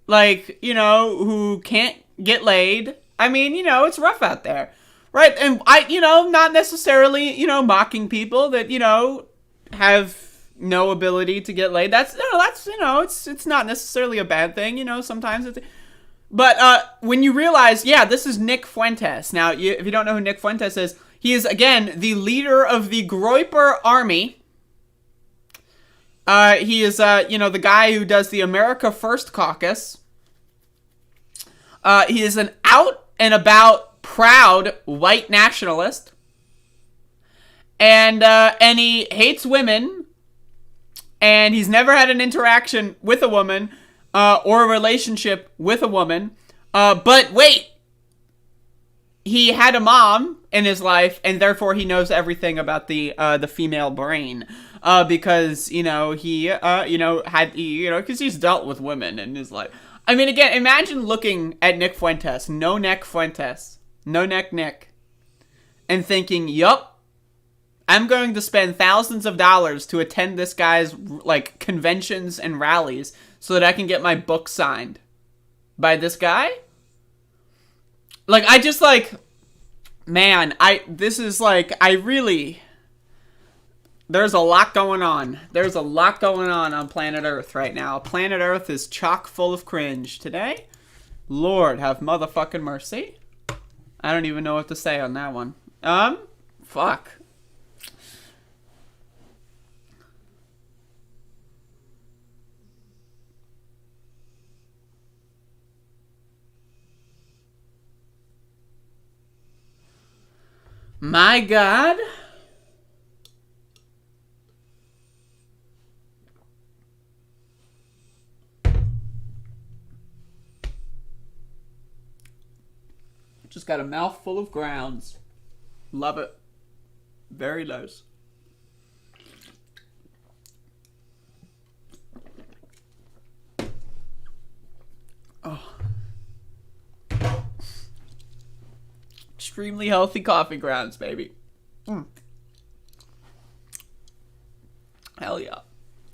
who can't get laid. I mean, it's rough out there. Right, and I, not necessarily, mocking people that, have no ability to get laid. It's not necessarily a bad thing, sometimes it's... But when you realize, this is Nick Fuentes. Now, if you don't know who Nick Fuentes is, he is, again, the leader of the Groyper Army. He is, the guy who does the America First caucus. He is an out and about proud white nationalist, and he hates women, and he's never had an interaction with a woman or a relationship with a woman. But wait, he had a mom in his life, and therefore he knows everything about the female brain, because because he's dealt with women in his life. I mean, again, imagine looking at Nick Fuentes, no neck Fuentes. No neck Nick, and thinking, yup, I'm going to spend thousands of dollars to attend this guy's, conventions and rallies so that I can get my book signed by this guy? There's a lot going on. There's a lot going on planet Earth right now. Planet Earth is chock full of cringe today. Lord have motherfucking mercy. I don't even know what to say on that one. Fuck. My God. Just got a mouthful of grounds. Love it. Very nice. Oh. Extremely healthy coffee grounds, baby. Hell yeah.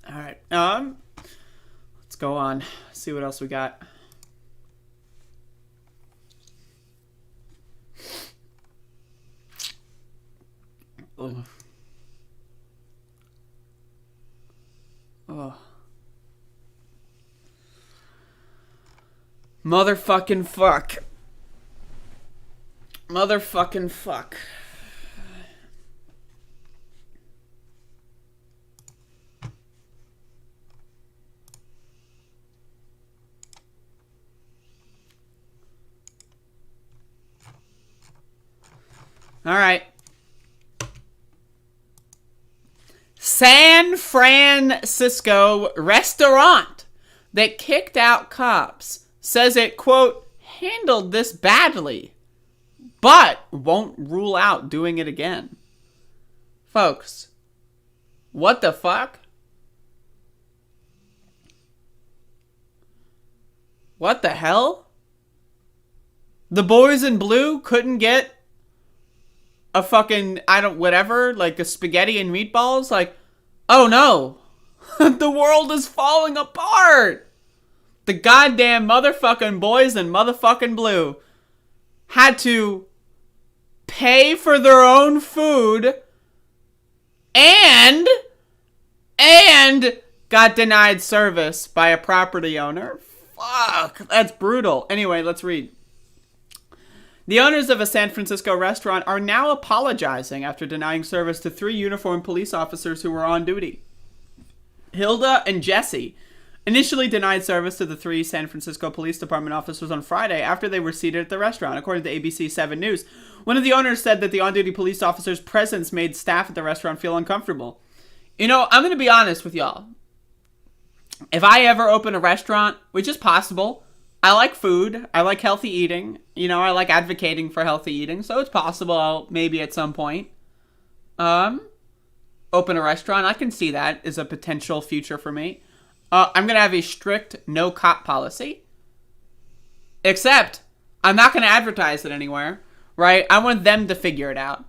All right. Let's go on. See what else we got. Ugh. Oh. Motherfucking fuck. Motherfucking fuck. All right. San Francisco restaurant that kicked out cops says it, quote, handled this badly, but won't rule out doing it again. Folks, what the fuck? What the hell? The boys in blue couldn't get a fucking, whatever, like a spaghetti and meatballs? Like, oh no. The world is falling apart. The goddamn motherfucking boys in motherfucking blue had to pay for their own food and got denied service by a property owner. Fuck, that's brutal. Anyway, let's read. The owners of a San Francisco restaurant are now apologizing after denying service to 3 uniformed police officers who were on duty. Hilda and Jesse initially denied service to the 3 San Francisco Police Department officers on Friday after they were seated at the restaurant, according to ABC 7 News. One of the owners said that the on-duty police officer's presence made staff at the restaurant feel uncomfortable. You know, I'm going to be honest with y'all. If I ever open a restaurant, which is possible, I like food. I like healthy eating. You know, I like advocating for healthy eating. So it's possible I'll maybe at some point open a restaurant. I can see that as a potential future for me. I'm going to have a strict no cop policy. Except I'm not going to advertise it anywhere, right? I want them to figure it out.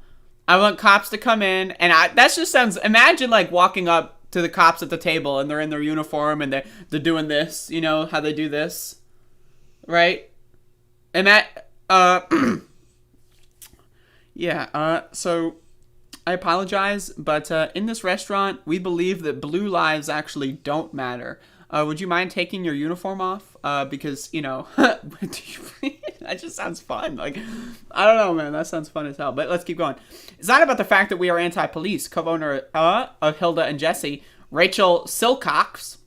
I want cops to come in and that just sounds, imagine like walking up to the cops at the table and they're in their uniform and they're doing this, you know, how they do this. Right? And that, yeah, so I apologize, but in this restaurant, we believe that blue lives actually don't matter. Would you mind taking your uniform off? Because, you know, that just sounds fun. Like, I don't know, man, that sounds fun as hell. But let's keep going. It's not about the fact that we are anti-police. Co-owner of Hilda and Jesse, Rachel Silcox,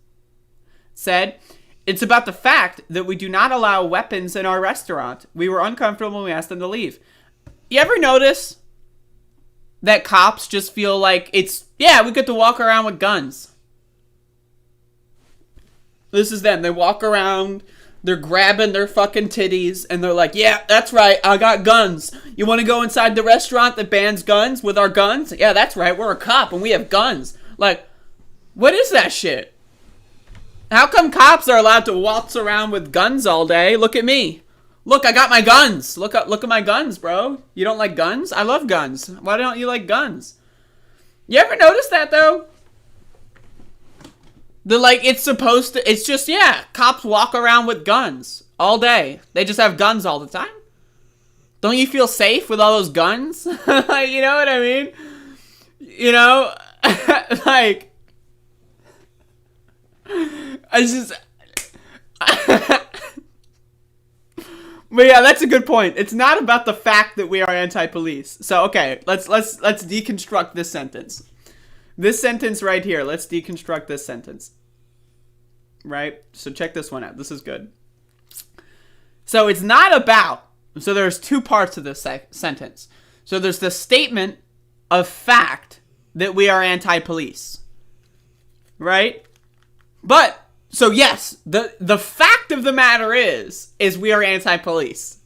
said, it's about the fact that we do not allow weapons in our restaurant. We were uncomfortable when we asked them to leave. You ever notice that cops just feel like it's, yeah, we get to walk around with guns. This is them. They walk around, they're grabbing their fucking titties, and they're like, yeah, that's right, I got guns. You want to go inside the restaurant that bans guns with our guns? Yeah, that's right, we're a cop and we have guns. Like, what is that shit? How come cops are allowed to waltz around with guns all day? Look at me. Look, I got my guns. Look at my guns, bro. You don't like guns? I love guns. Why don't you like guns? You ever notice that, though? It's just, yeah, cops walk around with guns all day. They just have guns all the time. Don't you feel safe with all those guns? You know what I mean? You know? Like, I just... But yeah, that's a good point. It's not about the fact that we are anti-police. So, okay, let's deconstruct this sentence. This sentence right here, let's deconstruct this sentence. Right? So check this one out. This is good. So it's not about... So there's 2 parts of this sentence. So there's the statement of fact that we are anti-police. Right? But, so yes, the fact of the matter is we are anti-police.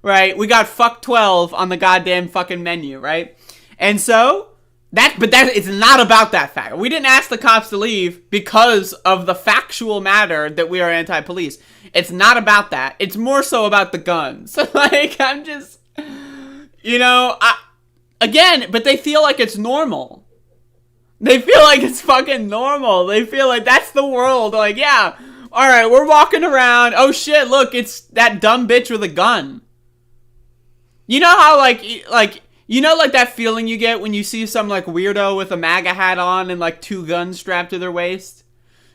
Right? We got fuck 12 on the goddamn fucking menu, right? And so, it's not about that fact. We didn't ask the cops to leave because of the factual matter that we are anti-police. It's not about that. It's more so about the guns. Like, I'm just, but they feel like it's normal. They feel like it's fucking normal. They feel like that's the world. Like, yeah, all right, we're walking around. Oh shit, look, it's that dumb bitch with a gun. You know how like that feeling you get when you see some like weirdo with a MAGA hat on and like 2 guns strapped to their waist?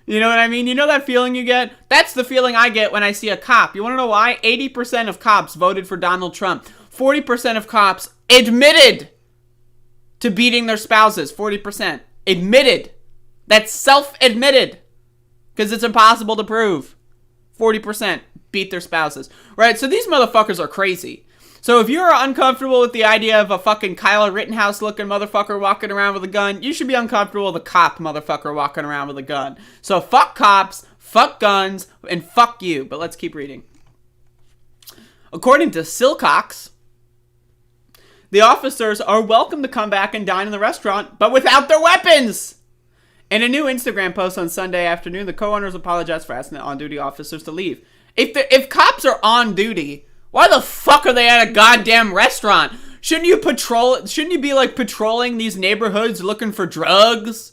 You know what I mean? You know that feeling you get? That's the feeling I get when I see a cop. You want to know why? 80% of cops voted for Donald Trump. 40% of cops admitted to beating their spouses. 40%. Admitted. That's self-admitted. Because it's impossible to prove. 40% beat their spouses. Right? So these motherfuckers are crazy. So if you're uncomfortable with the idea of a fucking Kyle Rittenhouse looking motherfucker walking around with a gun, you should be uncomfortable with a cop motherfucker walking around with a gun. So fuck cops, fuck guns, and fuck you. But let's keep reading. According to Silcox, the officers are welcome to come back and dine in the restaurant, but without their weapons. In a new Instagram post on Sunday afternoon, the co-owners apologized for asking the on-duty officers to leave. If cops are on duty, why the fuck are they at a goddamn restaurant? Shouldn't you be like patrolling these neighborhoods looking for drugs?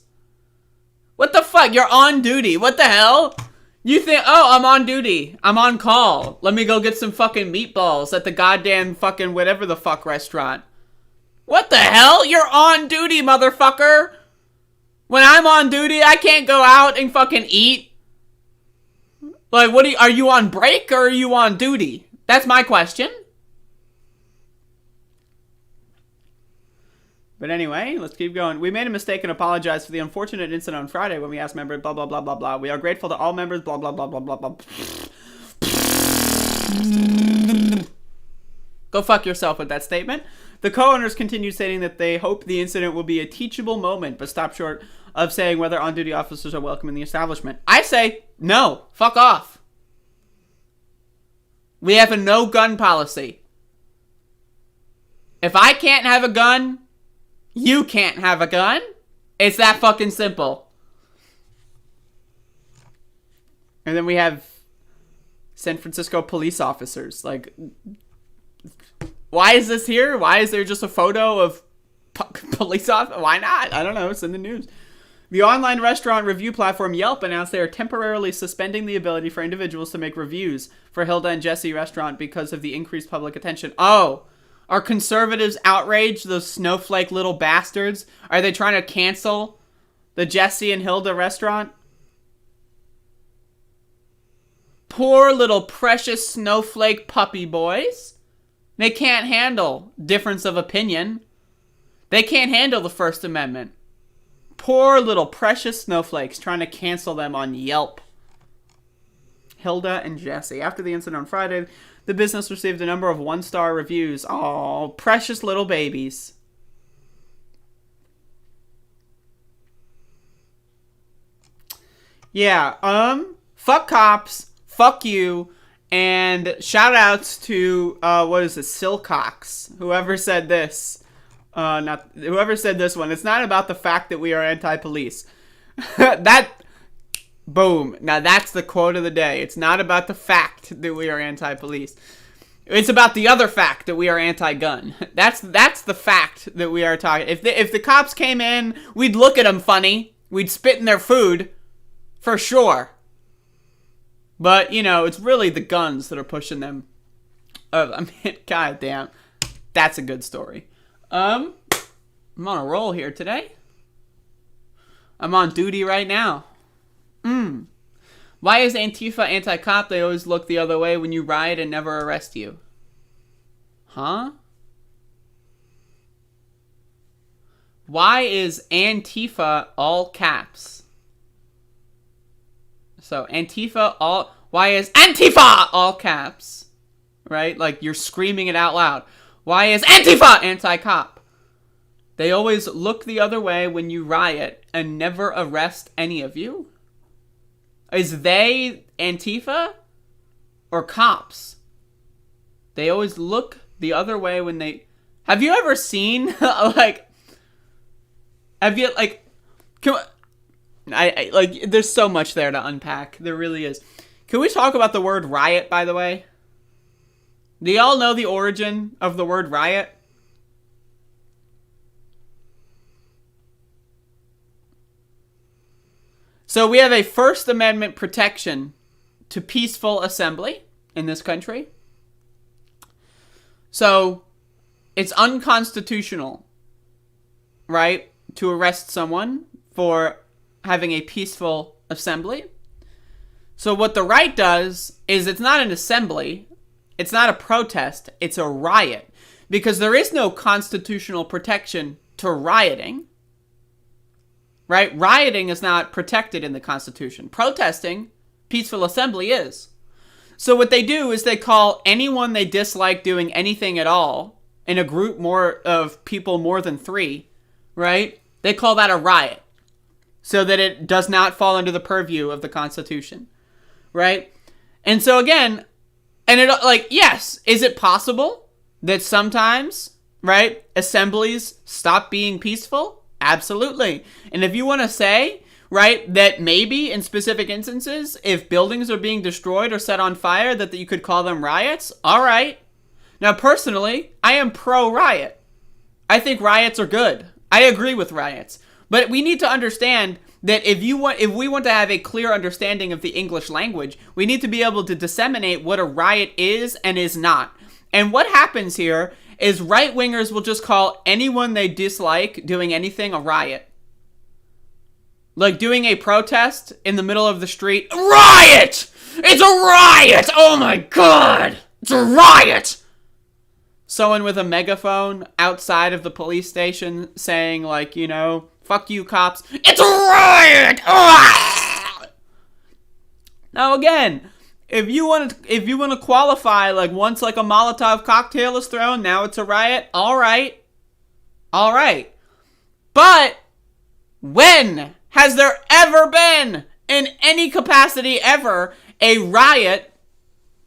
What the fuck? You're on duty. What the hell? You think, oh, I'm on duty. I'm on call. Let me go get some fucking meatballs at the goddamn fucking whatever the fuck restaurant. What the hell? You're on duty, motherfucker. When I'm on duty, I can't go out and fucking eat. Like, are you on break or are you on duty? That's my question. But anyway, let's keep going. We made a mistake and apologized for the unfortunate incident on Friday when we asked members blah, blah, blah, blah, blah. We are grateful to all members, blah, blah, blah, blah, blah, blah. Go fuck yourself with that statement. The co-owners continued stating that they hope the incident will be a teachable moment, but stop short of saying whether on-duty officers are welcome in the establishment. I say, no, fuck off. We have a no-gun policy. If I can't have a gun, you can't have a gun. It's that fucking simple. And then we have San Francisco police officers. Like, why is this here? Why is there just a photo of police officers? Why not? I don't know. It's in the news. The online restaurant review platform Yelp announced they are temporarily suspending the ability for individuals to make reviews for Hilda and Jesse restaurant because of the increased public attention. Oh, are conservatives outraged? Those snowflake little bastards? Are they trying to cancel the Jesse and Hilda restaurant? Poor little precious snowflake puppy boys. They can't handle difference of opinion. They can't handle the First Amendment. Poor little precious snowflakes trying to cancel them on Yelp. Hilda and Jesse. After the incident on Friday, the business received a number of 1-star reviews. Oh, precious little babies. Yeah, fuck cops, fuck you, and shout outs to, Silcox, whoever said this. Whoever said this one. It's not about the fact that we are anti-police. Boom. Now that's the quote of the day. It's not about the fact that we are anti-police. It's about the other fact that we are anti-gun. That's the fact that we are talking. If the cops came in, we'd look at them funny. We'd spit in their food, for sure. But it's really the guns that are pushing them. Goddamn, that's a good story. I'm on a roll here today. I'm on duty right now. Why is Antifa anti-cop? They always look the other way when you riot and never arrest you. Huh? Why is Antifa all caps? So why is Antifa all caps? Right? Like you're screaming it out loud. Why is Antifa anti-cop? They always look the other way when you riot and never arrest any of you? Is they Antifa or cops? They always look the other way when they... Have you ever seen, like... Have you, like... Like, there's so much there to unpack. There really is. Can we talk about the word riot, by the way? Do y'all know the origin of the word riot? So we have a First Amendment protection to peaceful assembly in this country. So it's unconstitutional, right, to arrest someone for having a peaceful assembly. So what the right does is it's not an assembly, it's not a protest, it's a riot. Because there is no constitutional protection to rioting. Right? Rioting is not protected in the Constitution. Protesting, peaceful assembly is. So what they do is they call anyone they dislike doing anything at all in a group more of people more than 3, right? They call that a riot. So that it does not fall under the purview of the Constitution. Right? And so again, and it, like, yes, is it possible that sometimes, right, assemblies stop being peaceful? Absolutely. And if you want to say, right, that maybe in specific instances, if buildings are being destroyed or set on fire, that you could call them riots, all right. Now, personally, I am pro-riot. I think riots are good. I agree with riots. But we need to understand that if we want to have a clear understanding of the English language, we need to be able to disseminate what a riot is and is not. And what happens here is right-wingers will just call anyone they dislike doing anything a riot. Like doing a protest in the middle of the street. Riot! It's a riot! Oh my god! It's a riot! Someone with a megaphone outside of the police station saying, like, you know, fuck you cops. It's a riot! Ah! Now again, if you want to qualify, like, once like a Molotov cocktail is thrown, now it's a riot. All right. But when has there ever been, in any capacity ever, a riot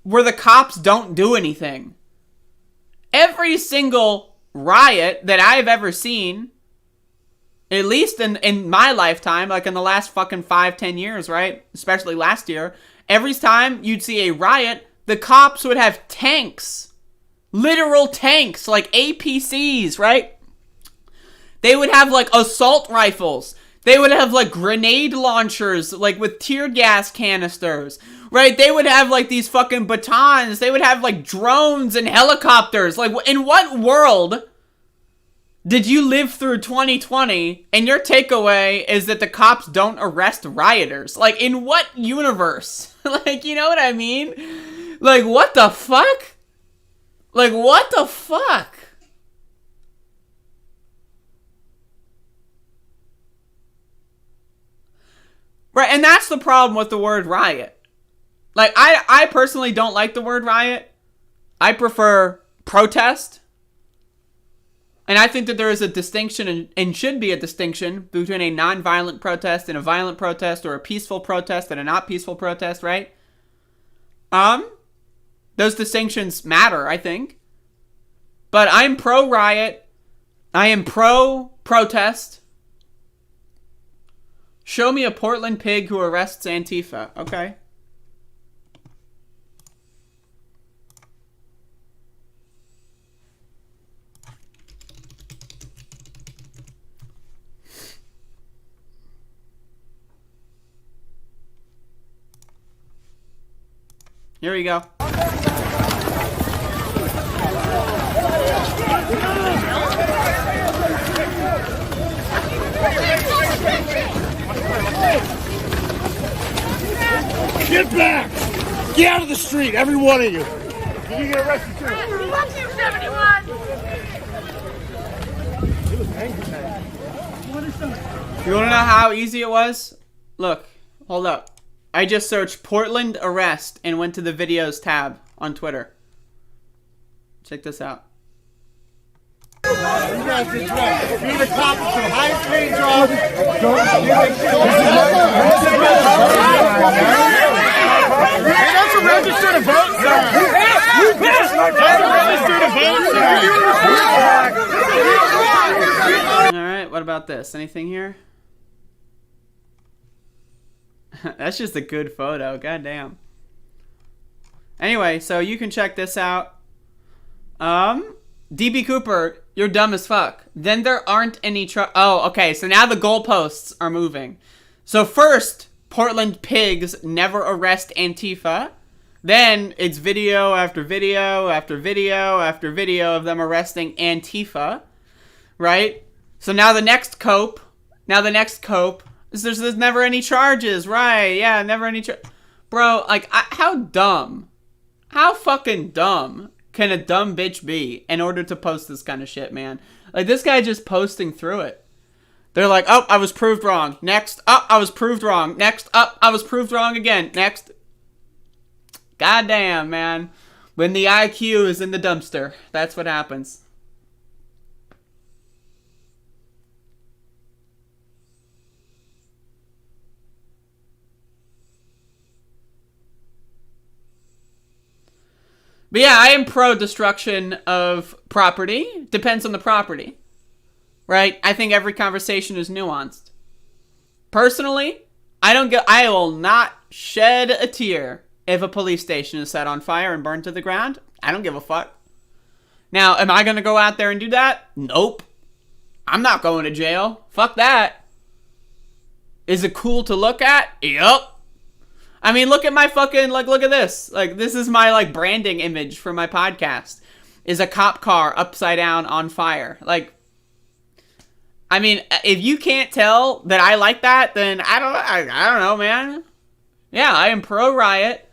where the cops don't do anything? Every single riot that I've ever seen, at least in my lifetime, like in the last fucking 5-10 years, right? Especially last year. Every time you'd see a riot, the cops would have tanks. Literal tanks, like APCs, right? They would have, like, assault rifles. They would have, like, grenade launchers, like, with tear gas canisters, right? They would have, like, these fucking batons. They would have, like, drones and helicopters. Like, in what world did you live through 2020 and your takeaway is that the cops don't arrest rioters? Like, in what universe? Like, you know what I mean? Like, what the fuck? Like, what the fuck? Right, and that's the problem with the word riot. Like, I personally don't like the word riot. I prefer protest. And I think that there is a distinction and should be a distinction between a non-violent protest and a violent protest, or a peaceful protest and a not peaceful protest, right? Those distinctions matter, I think. But I'm pro-riot. I am pro-protest. Show me a Portland pig who arrests Antifa. Okay. Here we go. Get back! Get out of the street, every one of you! You can get arrested too. Fuck you, 71! You want to know how easy it was? Look, hold up. I just searched Portland arrest and went to the videos tab on Twitter. Check this out. contracted job. Being a cop is the highest paid job. That's a register to vote, sir. That's a register to vote, sir. All right, what about this? Anything here? That's just a good photo. Goddamn. Anyway, so you can check this out. DB Cooper, you're dumb as fuck. Then there aren't any oh, okay, so now the goalposts are moving. So first, Portland pigs never arrest Antifa. Then it's video after video after video after video of them arresting Antifa. Right? So now the next cope is there's never any charges. Right, yeah, never any Bro, like, how dumb? How fucking dumb can a dumb bitch be in order to post this kind of shit, man? Like, this guy just posting through it. They're like, oh, I was proved wrong. Next. Oh, I was proved wrong. Next. Oh, I was proved wrong again. Next. Goddamn, man. When the IQ is in the dumpster, that's what happens. But yeah, I am pro destruction of property. Depends on the property. Right? I think every conversation is nuanced. Personally, I will not shed a tear if a police station is set on fire and burned to the ground. I don't give a fuck. Now, am I going to go out there and do that? Nope. I'm not going to jail. Fuck that. Is it cool to look at? Yup. I mean, look at my fucking, like, look at this. Like, this is my, like, branding image for my podcast. Is a cop car upside down on fire. Like, I mean, if you can't tell that I like that, then I don't know, man. Yeah, I am pro-riot.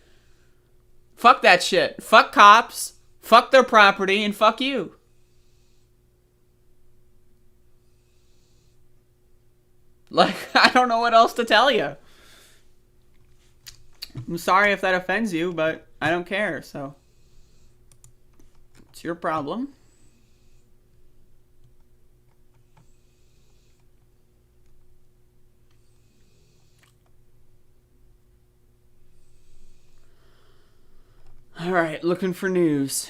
Fuck that shit. Fuck cops. Fuck their property, and fuck you. Like, I don't know what else to tell you. I'm sorry if that offends you, but I don't care, so it's your problem. All right, looking for news.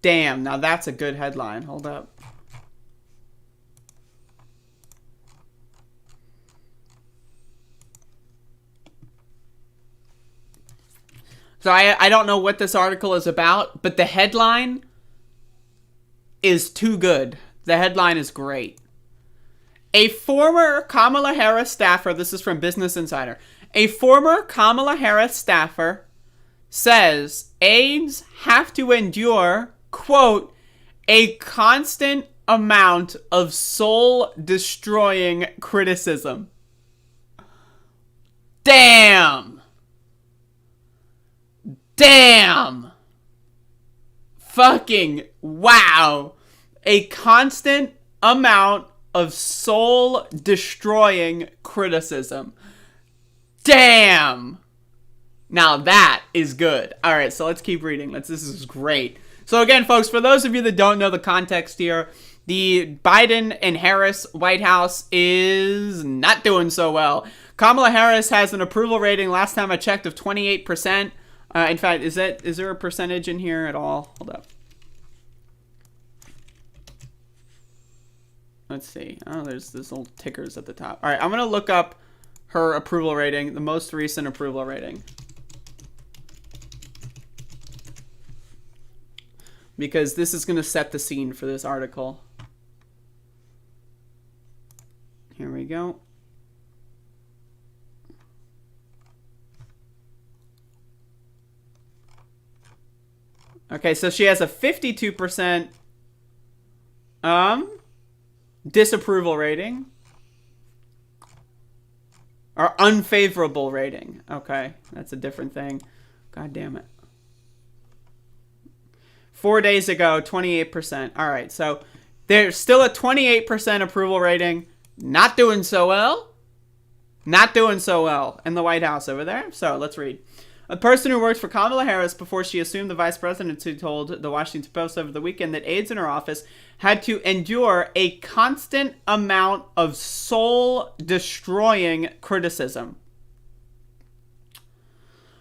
Damn, now that's a good headline. Hold up. So I don't know what this article is about, but the headline is too good. The headline is great. A former Kamala Harris staffer, this is from Business Insider, a former Kamala Harris staffer says aides have to endure, quote, a constant amount of soul-destroying criticism. Damn! Damn! Fucking wow! A constant amount of soul-destroying criticism. Damn! Now that is good. Alright, so let's keep reading. This is great. So again, folks, for those of you that don't know the context here, the Biden and Harris White House is not doing so well. Kamala Harris has an approval rating, last time I checked, of 28%. In fact, is there a percentage in here at all? Hold up. Let's see. Oh, there's little tickers at the top. All right, I'm going to look up her approval rating, the most recent approval rating. Because this is going to set the scene for this article. Here we go. Okay, so she has a 52% disapproval rating. Or unfavorable rating. Okay, that's a different thing. God damn it. 4 days ago, 28%. All right, so there's still a 28% approval rating. Not doing so well. Not doing so well in the White House over there. So let's read. A person who worked for Kamala Harris before she assumed the vice presidency told the Washington Post over the weekend that aides in her office had to endure a constant amount of soul-destroying criticism.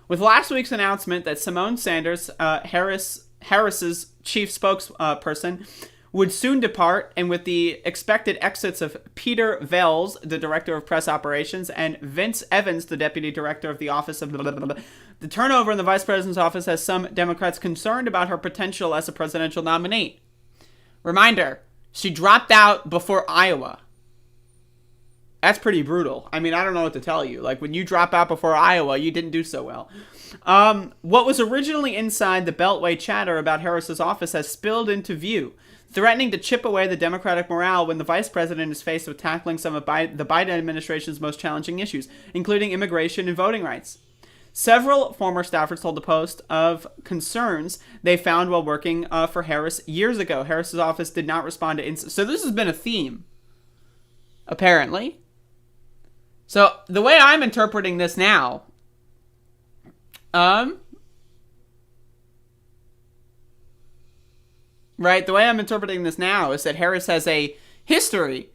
With last week's announcement that Simone Sanders, Harris's chief spokesperson, would soon depart, and with the expected exits of Peter Vels, the director of press operations, and Vince Evans, the deputy director of the office of the turnover in the vice president's office has some Democrats concerned about her potential as a presidential nominee. Reminder, she dropped out before Iowa. That's pretty brutal. I mean, I don't know what to tell you. Like, when you drop out before Iowa, you didn't do so well. What was originally inside the Beltway chatter about Harris's office has spilled into view, threatening to chip away the Democratic morale when the vice president is faced with tackling some of the Biden administration's most challenging issues, including immigration and voting rights. Several former staffers told the Post of concerns they found while working for Harris years ago. Harris's office did not respond to so this has been a theme, apparently. So the way I'm interpreting this now, right, the way I'm interpreting this now is that Harris has a history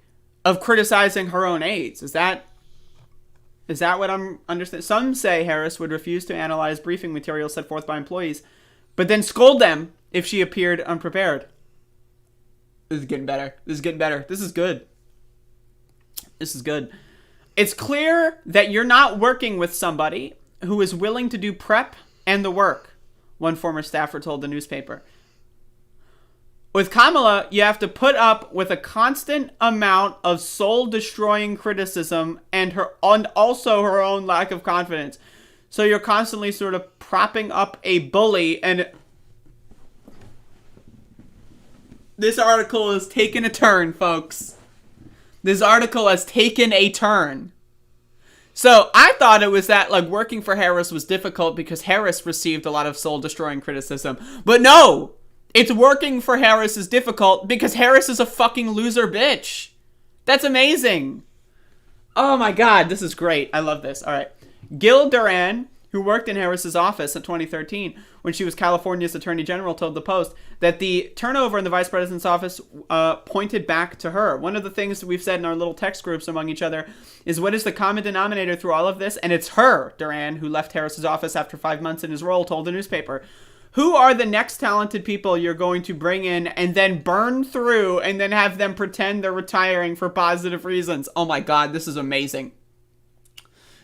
of criticizing her own aides. Is that what I'm understanding? Some say Harris would refuse to analyze briefing materials set forth by employees, but then scold them if she appeared unprepared. This is getting better. This is getting better. This is good. This is good. It's clear that you're not working with somebody who is willing to do prep and the work, one former staffer told the newspaper. With Kamala, you have to put up with a constant amount of soul-destroying criticism and also her own lack of confidence. So you're constantly sort of propping up a bully, and this article has taken a turn, folks. This article has taken a turn. So I thought it was that, like, working for Harris was difficult because Harris received a lot of soul-destroying criticism. But no! It's working for Harris is difficult because Harris is a fucking loser bitch. That's amazing. Oh my god, this is great. I love this. All right. Gil Duran, who worked in Harris's office in 2013 when she was California's Attorney General, told the Post that the turnover in the vice president's office pointed back to her. One of the things we've said in our little text groups among each other is, what is the common denominator through all of this? And it's her, Duran, who left Harris's office after 5 months in his role, told the newspaper. Who are the next talented people you're going to bring in and then burn through and then have them pretend they're retiring for positive reasons? Oh my god, this is amazing.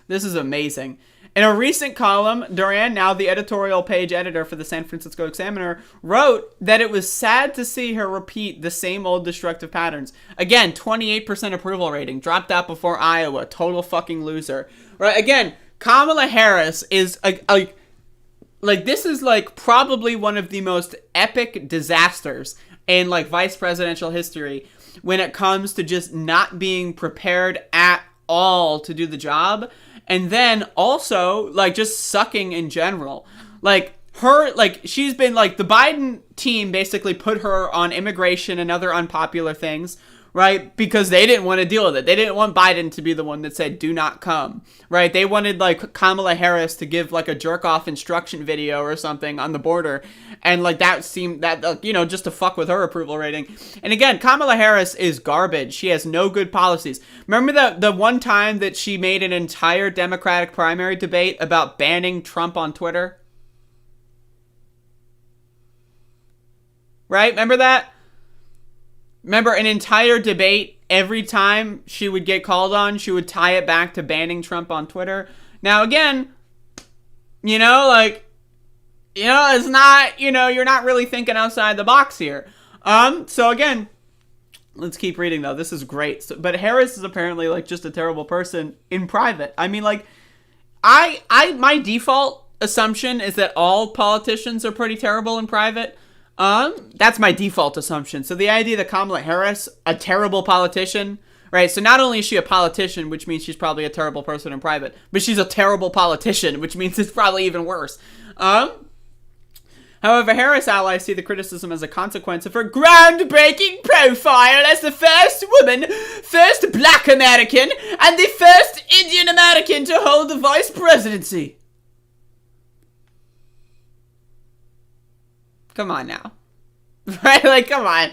This is amazing. In a recent column, Duran, now the editorial page editor for the San Francisco Examiner, wrote that it was sad to see her repeat the same old destructive patterns. Again, 28% approval rating, dropped out before Iowa, total fucking loser. Right? Again, Kamala Harris is like, this is, like, probably one of the most epic disasters in, like, vice presidential history when it comes to just not being prepared at all to do the job. And then also, like, just sucking in general. Like, she's been, like, the Biden team basically put her on immigration and other unpopular things, right? Because they didn't want to deal with it. They didn't want Biden to be the one that said, do not come, right? They wanted, like, Kamala Harris to give, like, a jerk-off instruction video or something on the border. And, like, that seemed, just to fuck with her approval rating. And again, Kamala Harris is garbage. She has no good policies. Remember the one time that she made an entire Democratic primary debate about banning Trump on Twitter? Right? Remember that? Remember, an entire debate, every time she would get called on, she would tie it back to banning Trump on Twitter. Now, again, it's not, you're not really thinking outside the box here. So again, let's keep reading, though. This is great. But Harris is apparently, like, just a terrible person in private. I mean, like, my default assumption is that all politicians are pretty terrible in private. That's my default assumption. So the idea that Kamala Harris, a terrible politician, right? So not only is she a politician, which means she's probably a terrible person in private, but she's a terrible politician, which means it's probably even worse. However, Harris allies see the criticism as a consequence of her groundbreaking profile as the first woman, first black American, and the first Indian American to hold the vice presidency. Come on now. Right? Like, come on.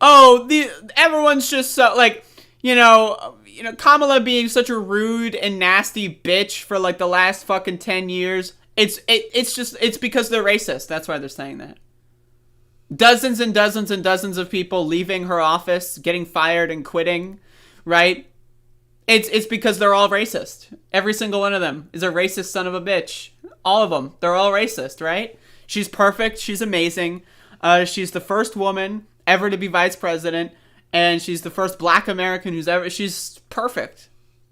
Oh, everyone's just so, like, you know, Kamala being such a rude and nasty bitch for, like, the last fucking 10 years. It's because they're racist. That's why they're saying that. Dozens and dozens and dozens of people leaving her office, getting fired and quitting, right? It's because they're all racist. Every single one of them is a racist son of a bitch. All of them. They're all racist, right? She's perfect. She's amazing. She's the first woman ever to be vice president, and she's the first black American who's ever... She's perfect.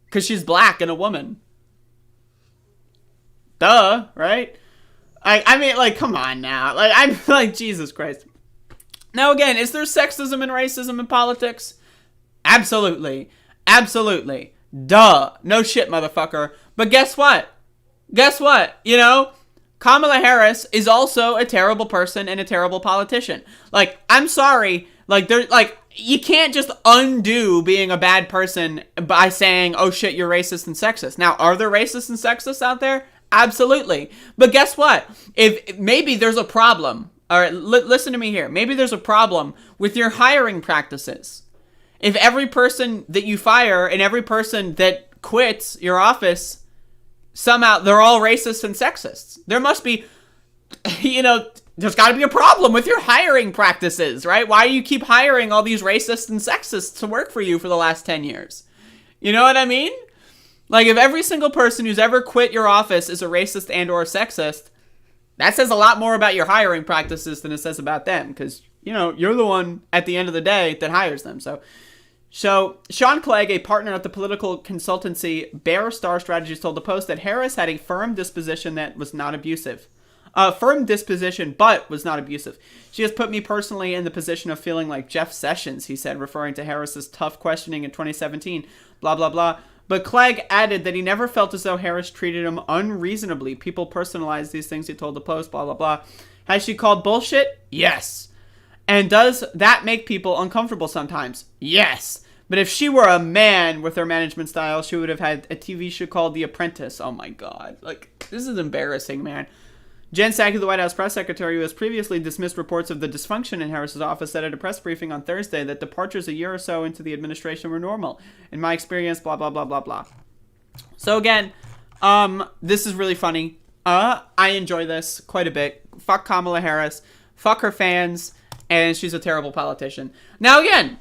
Because she's black and a woman. Duh, right? I mean, like, come on now. Like, I'm like, Jesus Christ. Now, again, is there sexism and racism in politics? Absolutely. Absolutely. Duh. No shit, motherfucker. But guess what? Guess what? You know, Kamala Harris is also a terrible person and a terrible politician. Like, I'm sorry. Like, you can't just undo being a bad person by saying, oh shit, you're racist and sexist. Now, are there racists and sexists out there? Absolutely. But guess what? If maybe there's a problem. All right, listen to me here. Maybe there's a problem with your hiring practices. If every person that you fire and every person that quits your office, somehow they're all racist and sexists. There must be, there's got to be a problem with your hiring practices, right? Why do you keep hiring all these racists and sexists to work for you for the last 10 years? You know what I mean? Like, if every single person who's ever quit your office is a racist and or sexist, that says a lot more about your hiring practices than it says about them. Because, you're the one at the end of the day that hires them. So Sean Clegg, a partner at the political consultancy Bear Star Strategies, told the Post that Harris had a firm disposition that was not abusive. Firm disposition, but was not abusive. She has put me personally in the position of feeling like Jeff Sessions, he said, referring to Harris's tough questioning in 2017. Blah, blah, blah. But Clegg added that he never felt as though Harris treated him unreasonably. People personalize these things, he told the Post, blah, blah, blah. Has she called bullshit? Yes. And does that make people uncomfortable sometimes? Yes. But if she were a man with her management style, she would have had a TV show called The Apprentice. Oh my God. Like, this is embarrassing, man. Jen Psaki, the White House press secretary, who has previously dismissed reports of the dysfunction in Harris's office, said at a press briefing on Thursday that departures a year or so into the administration were normal. In my experience, blah, blah, blah, blah, blah. So again, this is really funny. I enjoy this quite a bit. Fuck Kamala Harris. Fuck her fans. And she's a terrible politician. Now again,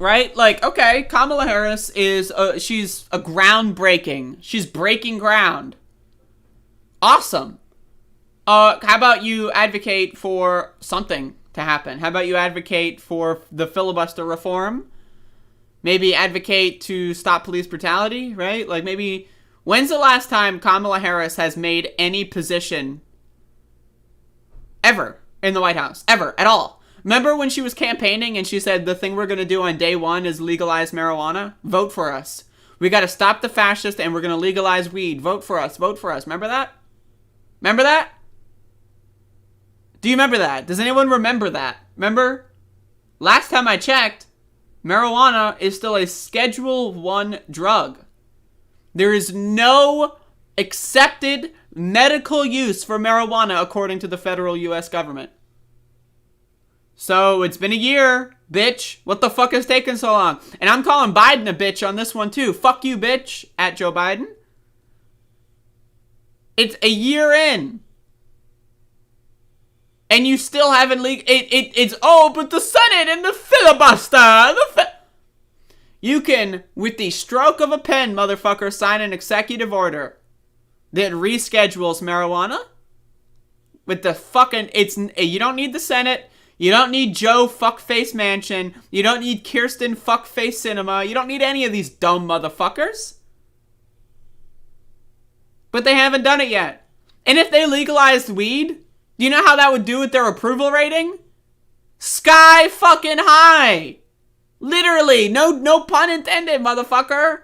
right? Like, okay, Kamala Harris is, she's a groundbreaking. She's breaking ground. Awesome. How about you advocate for something to happen? How about you advocate for the filibuster reform? Maybe advocate to stop police brutality, right? Like, maybe, when's the last time Kamala Harris has made any position ever in the White House? Ever. At all. Remember when she was campaigning and she said the thing we're going to do on day one is legalize marijuana? Vote for us. We got to stop the fascists and we're going to legalize weed. Vote for us. Vote for us. Remember that? Remember that? Do you remember that? Does anyone remember that? Remember? Last time I checked, marijuana is still a Schedule 1 drug. There is no accepted medical use for marijuana according to the federal U.S. government. So it's been a year, bitch. What the fuck is taking so long? And I'm calling Biden a bitch on this one too. Fuck you, bitch, at Joe Biden. It's a year in. And you still haven't but the Senate and the filibuster. You can, with the stroke of a pen, motherfucker, sign an executive order that reschedules marijuana. With the fucking, you don't need the Senate. You don't need Joe Fuckface Manchin. You don't need Kirsten Fuckface Cinema. You don't need any of these dumb motherfuckers. But they haven't done it yet. And if they legalized weed, do you know how that would do with their approval rating? Sky fucking high. Literally. No pun intended, motherfucker.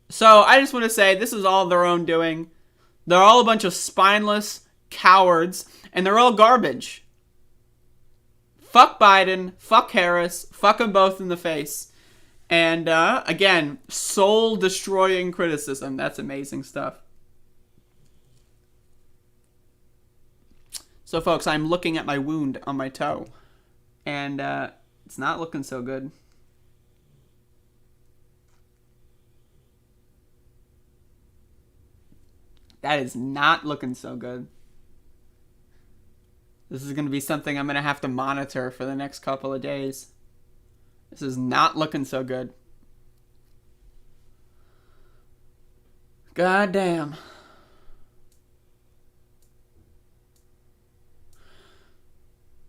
So I just want to say this is all their own doing. They're all a bunch of spineless cowards, and they're all garbage. Fuck Biden, fuck Harris, fuck them both in the face. And, again, soul-destroying criticism. That's amazing stuff. So, folks, I'm looking at my wound on my toe. And, it's not looking so good. That is not looking so good. This is going to be something I'm going to have to monitor for the next couple of days. This is not looking so good. God damn.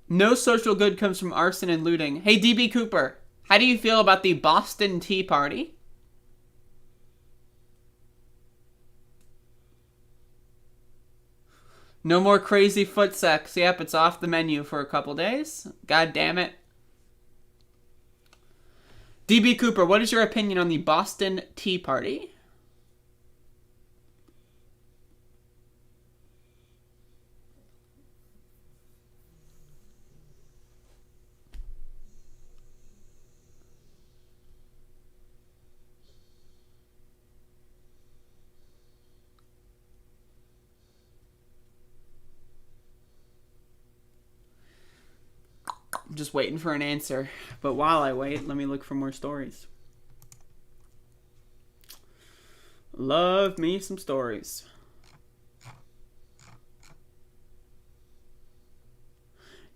No social good comes from arson and looting. Hey, DB Cooper, how do you feel about the Boston Tea Party? No more crazy foot sex. Yep, it's off the menu for a couple days. God damn it. DB Cooper, what is your opinion on the Boston Tea Party? I'm just waiting for an answer. But while I wait, let me look for more stories. Love me some stories.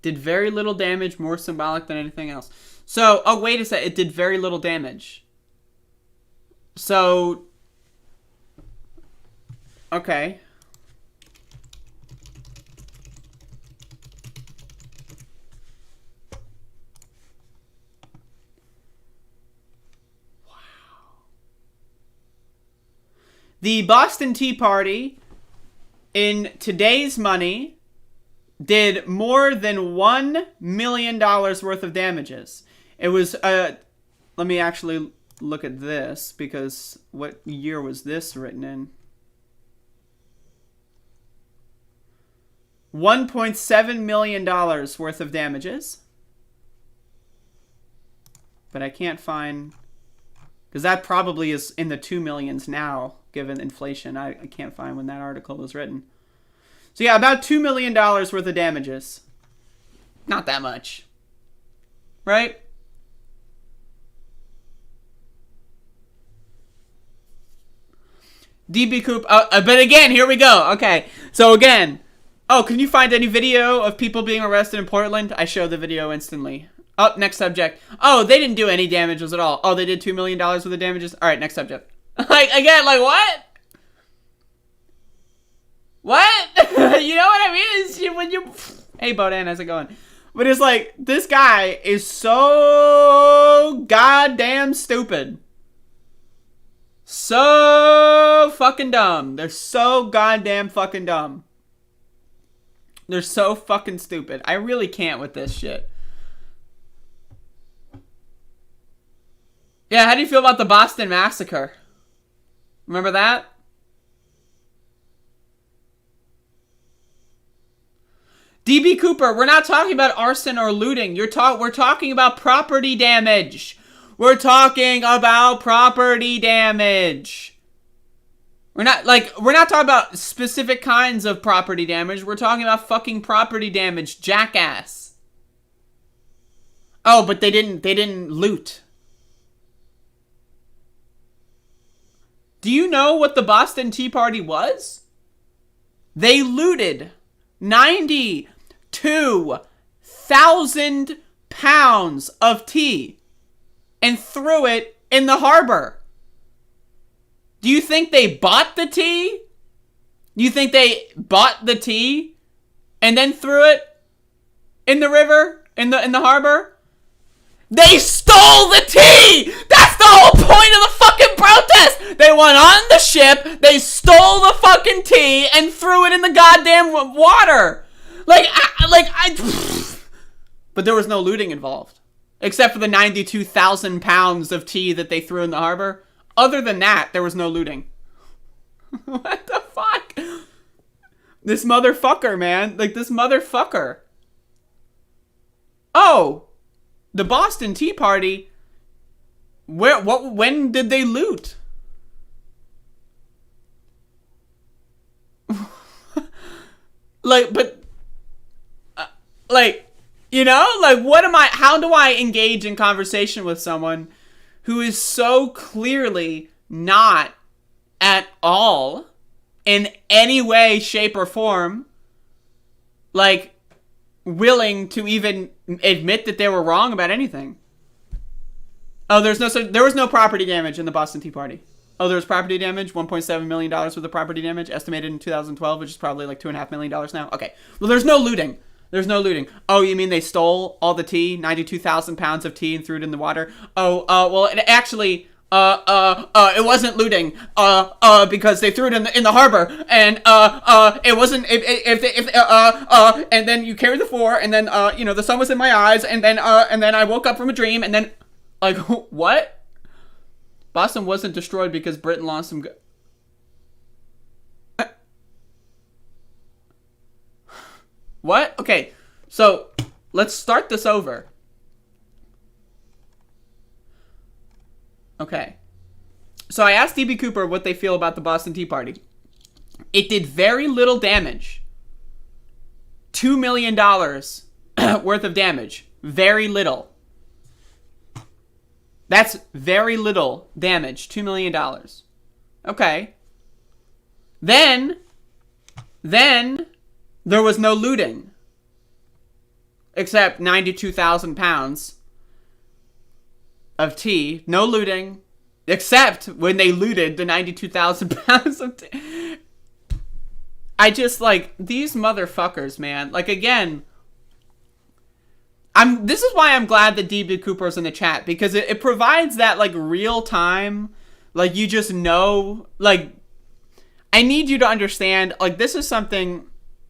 Did very little damage, more symbolic than anything else. So, oh, wait a sec. It did very little damage. So, okay. The Boston Tea Party, in today's money, did more than $1 million worth of damages. It was, let me actually look at this, because what year was this written in? $1.7 million worth of damages. But I can't find, because that probably is in the 2 millions now, given inflation. I can't find when that article was written. So yeah, about $2 million worth of damages. Not that much. Right? DB Coop. But again, here we go. Okay. So again. Oh, can you find any video of people being arrested in Portland? I showed the video instantly. Oh, next subject. Oh, they didn't do any damages at all. Oh, they did $2 million worth of damages? Alright, next subject. Like, again, like, what? What? You know what I mean? It's when you... Hey, Bodan, how's it going? But it's like, this guy is so goddamn stupid. So fucking dumb. They're so goddamn fucking dumb. They're so fucking stupid. I really can't with this shit. Yeah, how do you feel about the Boston Massacre? Remember that? DB Cooper, we're not talking about arson or looting. We're talking about property damage. We're talking about property damage. We're not talking about specific kinds of property damage. We're talking about fucking property damage, jackass. Oh, but they didn't loot. Do you know what the Boston Tea Party was? They looted 92,000 pounds of tea and threw it in the harbor. Do you think they bought the tea? Do you think they bought the tea and then threw it in the river, in the harbor? They stole the tea! That's the whole point of the fucking protest! They went on the ship, they stole the fucking tea, and threw it in the goddamn water! But there was no looting involved. Except for the 92,000 pounds of tea that they threw in the harbor. Other than that, there was no looting. What the fuck? This motherfucker, man. Like, this motherfucker. Oh, the Boston Tea Party. When did they loot? How do I engage in conversation with someone who is so clearly not at all in any way, shape, or form, like, willing to even admit that they were wrong about anything? Oh, there was no property damage in the Boston Tea Party. Oh, there was property damage, $1.7 million worth of property damage, estimated in 2012, which is probably like $2.5 million now. Okay. Well, there's no looting. Oh, you mean they stole all the tea, 92,000 pounds of tea, and threw it in the water? Well, it actually, it wasn't looting, because they threw it in the harbor, and, it wasn't, and then you carry the floor, and then, the sun was in my eyes, and then I woke up from a dream, and then, like, what? Boston wasn't destroyed because Britain lost some... What? Okay, so let's start this over. Okay. So I asked DB Cooper what they feel about the Boston Tea Party. It did very little damage. $2 million worth of damage. Very little. That's very little damage. $2 million. Okay. Then there was no looting. Except 92,000 pounds of tea. No looting. Except when they looted the 92,000 pounds of tea. I just, like, these motherfuckers, man. Like, again... This is why I'm glad that DB Cooper's in the chat, because it provides that, like, real time, like, you just know, like, I need you to understand, like, this is something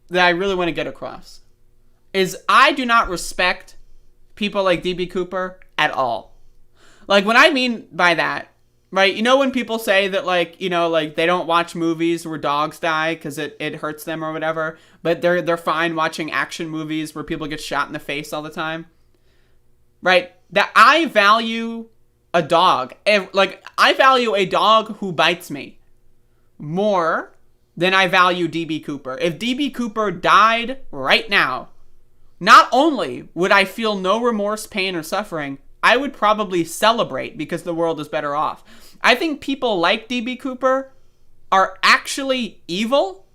that I really want to get across, is I do not respect people like DB Cooper at all. Like, what I mean by that, right, you know when people say that, like, you know, like, they don't watch movies where dogs die because it hurts them or whatever, but they're fine watching action movies where people get shot in the face all the time, right? That I value a dog, like, I value a dog who bites me more than I value DB Cooper. If DB Cooper died right now, not only would I feel no remorse, pain, or suffering, I would probably celebrate because the world is better off. I think people like DB Cooper are actually evil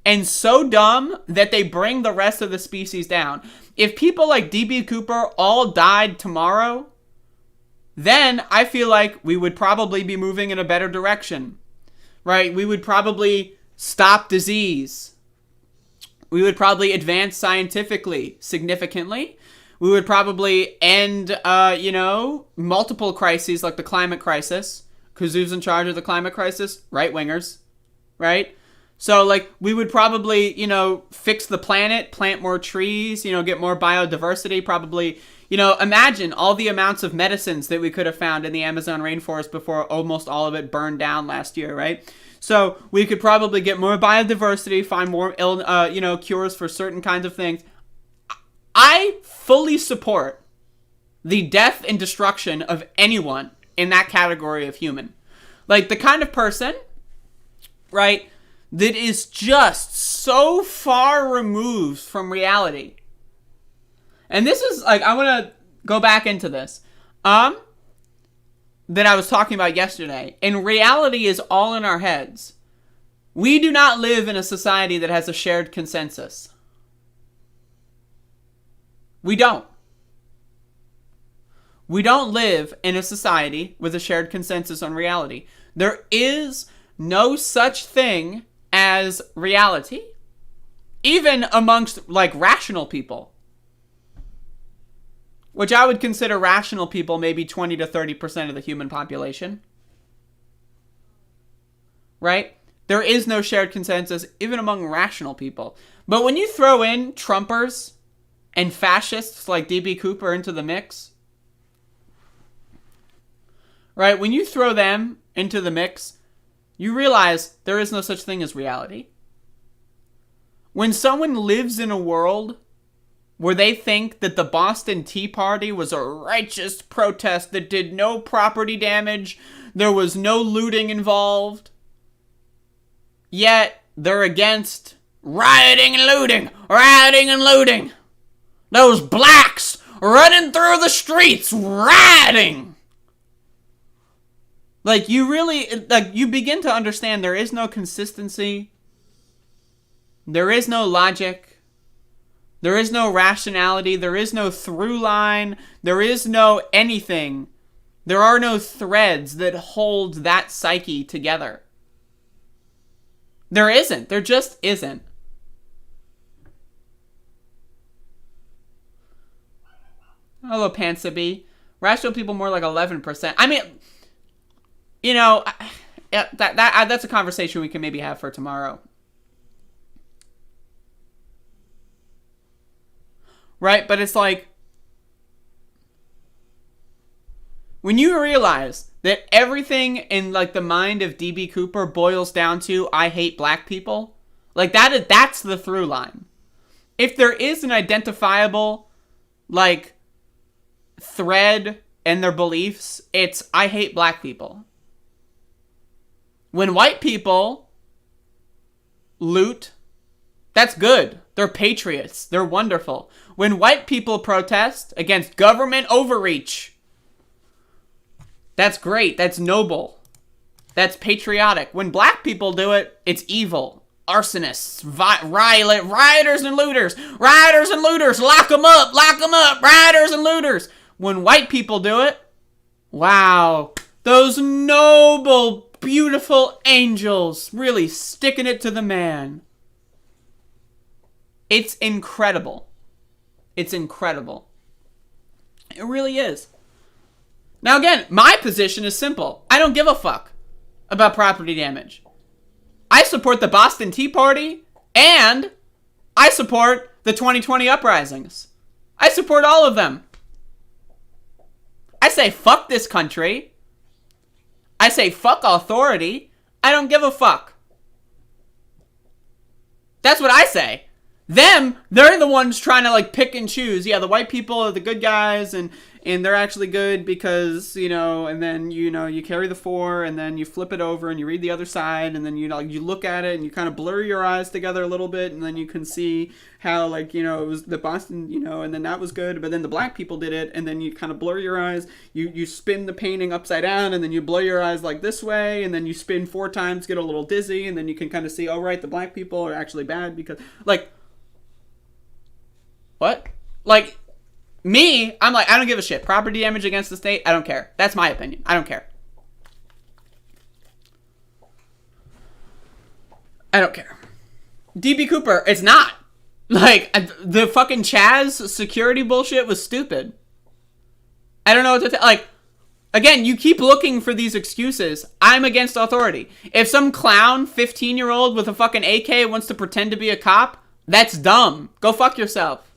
and so dumb that they bring the rest of the species down. If people like DB Cooper all died tomorrow, then I feel like we would probably be moving in a better direction, right? We would probably stop disease. We would probably advance scientifically significantly. We would probably end, multiple crises like the climate crisis. Because who's in charge of the climate crisis? Right-wingers, right? So, like, we would probably, fix the planet, plant more trees, get more biodiversity, probably, imagine all the amounts of medicines that we could have found in the Amazon rainforest before almost all of it burned down last year, right? So, we could probably get more biodiversity, find more, cures for certain kinds of things. I fully support the death and destruction of anyone in that category of human. Like, the kind of person, right, that is just so far removed from reality. And this is, like, I want to go back into this. That I was talking about yesterday. And reality is all in our heads. We do not live in a society that has a shared consensus. We don't. We don't live in a society with a shared consensus on reality. There is no such thing as reality, even amongst, like, rational people, which I would consider rational people maybe 20 to 30% of the human population, right? There is no shared consensus even among rational people. But when you throw in Trumpers and fascists like DB Cooper into the mix, right? When you throw them into the mix, you realize there is no such thing as reality. When someone lives in a world where they think that the Boston Tea Party was a righteous protest that did no property damage, there was no looting involved, yet they're against rioting and looting, rioting and looting. Those blacks running through the streets, rioting. Like, you really, like, you begin to understand there is no consistency. There is no logic. There is no rationality. There is no through line. There is no anything. There are no threads that hold that psyche together. There isn't. There just isn't. Hello, Pansa B. Rational people more like 11%. I mean, you know, that's a conversation we can maybe have for tomorrow. Right? But it's like, when you realize that everything in, like, the mind of D.B. Cooper boils down to, I hate black people, like, that's the through line. If there is an identifiable, like, thread in their beliefs, it's, I hate black people. When white people loot, that's good. They're patriots. They're wonderful. When white people protest against government overreach, that's great. That's noble. That's patriotic. When black people do it, it's evil. Arsonists, rioters and looters. Rioters and looters. Lock them up. Lock them up. Rioters and looters. When white people do it, wow. Those noble, beautiful angels really sticking it to the man. It's incredible. It's incredible. It really is. Now again, my position is simple. I don't give a fuck about property damage. I support the Boston Tea Party, and I support the 2020 uprisings. I support all of them. I say fuck this country. I say fuck authority. I don't give a fuck. That's what I say. Them, they're the ones trying to, like, pick and choose. Yeah, the white people are the good guys, and they're actually good because, you know, and then, you know, you carry the 4, and then you flip it over, and you read the other side, and then, you know, you look at it, and you kind of blur your eyes together a little bit, and then you can see how, like, you know, it was the Boston, you know, and then that was good, but then the black people did it, and then you kind of blur your eyes, you spin the painting upside down, and then you blur your eyes like this way, and then you spin 4 times, get a little dizzy, and then you can kind of see, oh, right, the black people are actually bad because, like, what? Like, me, I'm like, I don't give a shit. Property damage against the state, I don't care. That's my opinion. I don't care. I don't care. DB Cooper, it's not. Like, the fucking Chaz security bullshit was stupid. I don't know what to like, again, you keep looking for these excuses. I'm against authority. If some clown 15-year-old with a fucking AK wants to pretend to be a cop, that's dumb. Go fuck yourself.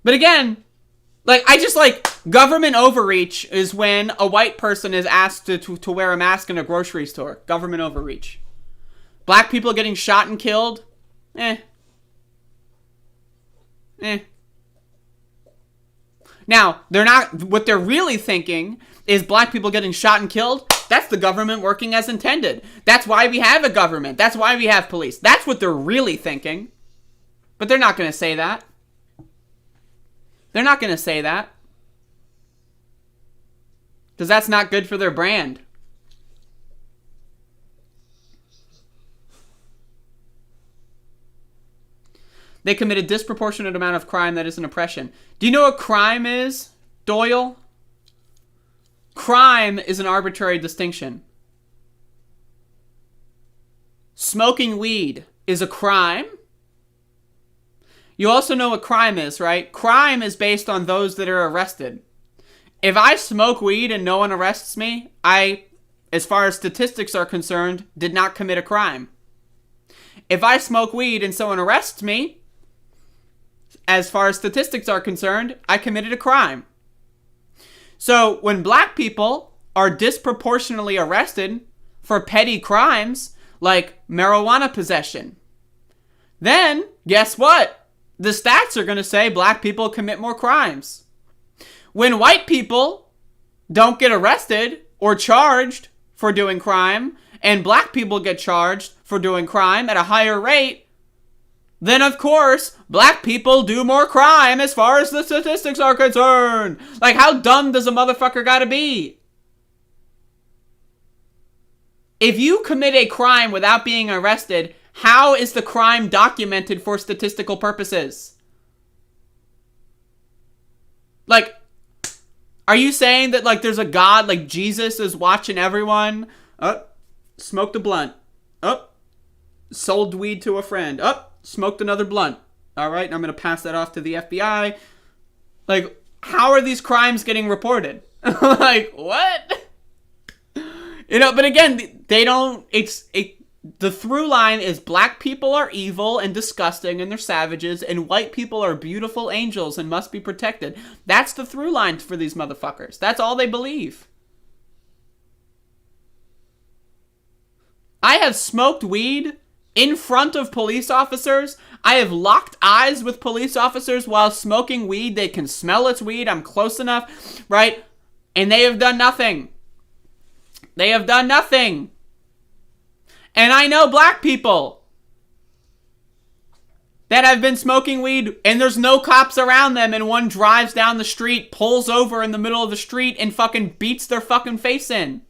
But again, like, I just like, government overreach is when a white person is asked to wear a mask in a grocery store. Government overreach. Black people getting shot and killed? Now, they're not, what they're really thinking is black people getting shot and killed. That's the government working as intended. That's why we have a government. That's why we have police. That's what they're really thinking. But they're not going to say that. They're not going to say that. Because that's not good for their brand. They commit a disproportionate amount of crime that isn't oppression. Do you know what crime is, Doyle? Crime is an arbitrary distinction. Smoking weed is a crime. You also know what crime is, right? Crime is based on those that are arrested. If I smoke weed and no one arrests me, I, as far as statistics are concerned, did not commit a crime. If I smoke weed and someone arrests me, as far as statistics are concerned, I committed a crime. So when black people are disproportionately arrested for petty crimes like marijuana possession, then guess what? The stats are going to say black people commit more crimes. When white people don't get arrested or charged for doing crime, and black people get charged for doing crime at a higher rate, then of course, black people do more crime as far as the statistics are concerned. Like, how dumb does a motherfucker gotta be? If you commit a crime without being arrested, how is the crime documented for statistical purposes? Like, are you saying that, like, there's a God, like Jesus is watching everyone? Smoked a blunt. Sold weed to a friend. Smoked another blunt. All right, I'm going to pass that off to the FBI. Like, how are these crimes getting reported? Like, what? You know, but again, they don't, the through line is black people are evil and disgusting and they're savages, and white people are beautiful angels and must be protected. That's the through line for these motherfuckers. That's all they believe. I have smoked weed in front of police officers. I have locked eyes with police officers while smoking weed. They can smell it's weed. I'm close enough, right? And they have done nothing. They have done nothing. And I know black people that have been smoking weed and there's no cops around them, and one drives down the street, pulls over in the middle of the street, and fucking beats their fucking face in.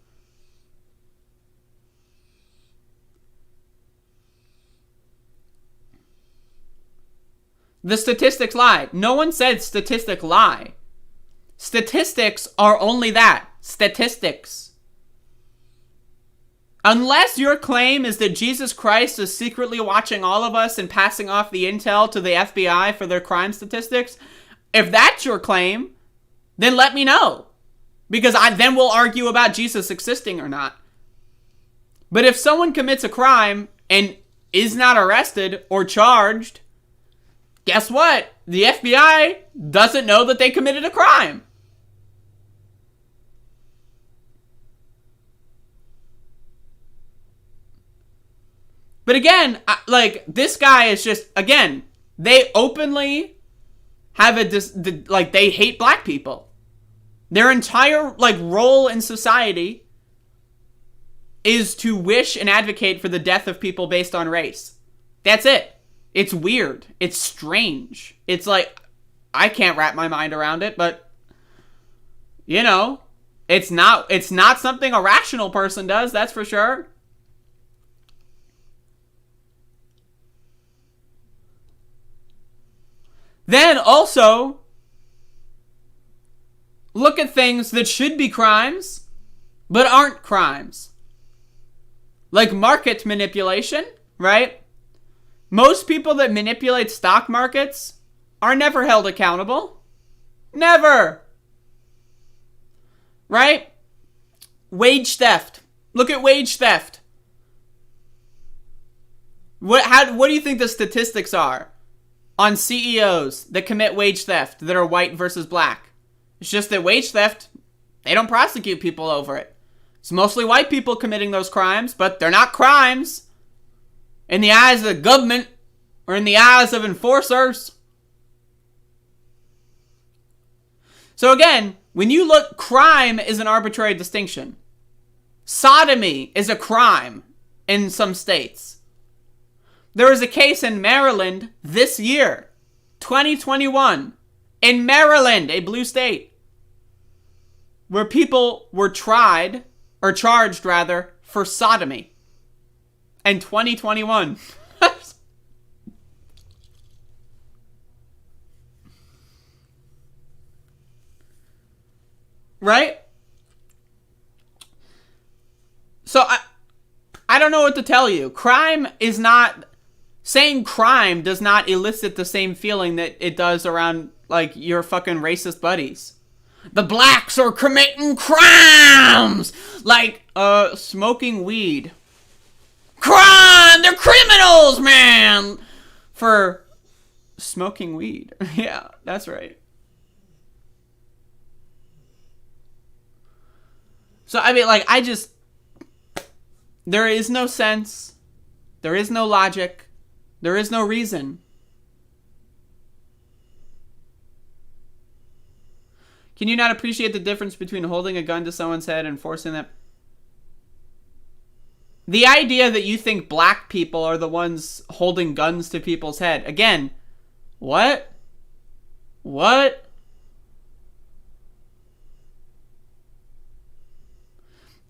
The statistics lie. No one said statistics lie. Statistics are only that. Statistics. Unless your claim is that Jesus Christ is secretly watching all of us and passing off the intel to the FBI for their crime statistics, if that's your claim, then let me know. Because then we'll argue about Jesus existing or not. But if someone commits a crime and is not arrested or charged, guess what? The FBI doesn't know that they committed a crime. But again, like, this guy is just, again, they openly have they hate black people. Their entire, like, role in society is to wish and advocate for the death of people based on race. That's it. It's weird. It's strange. It's like, I can't wrap my mind around it, but, you know, it's not something a rational person does, that's for sure. Then also, look at things that should be crimes, but aren't crimes. Like market manipulation, right? Most people that manipulate stock markets are never held accountable. Never. Right? Wage theft. Look at wage theft. What do you think the statistics are on CEOs that commit wage theft that are white versus black? It's just that wage theft, they don't prosecute people over it. It's mostly white people committing those crimes, but they're not crimes in the eyes of the government or in the eyes of enforcers. So again, when you look, crime is an arbitrary distinction. Sodomy is a crime in some states. There was a case in Maryland this year, 2021, in Maryland, a blue state, where people were charged for sodomy in 2021. Right? So I don't know what to tell you. Saying crime does not elicit the same feeling that it does around, like, your fucking racist buddies. The blacks are committing crimes! Like, smoking weed. Crime! They're criminals, man! For smoking weed. Yeah, that's right. So, I mean, like, there is no sense. There is no logic. There is no reason. Can you not appreciate the difference between holding a gun to someone's head and forcing them? The idea that you think black people are the ones holding guns to people's head. Again, what? What?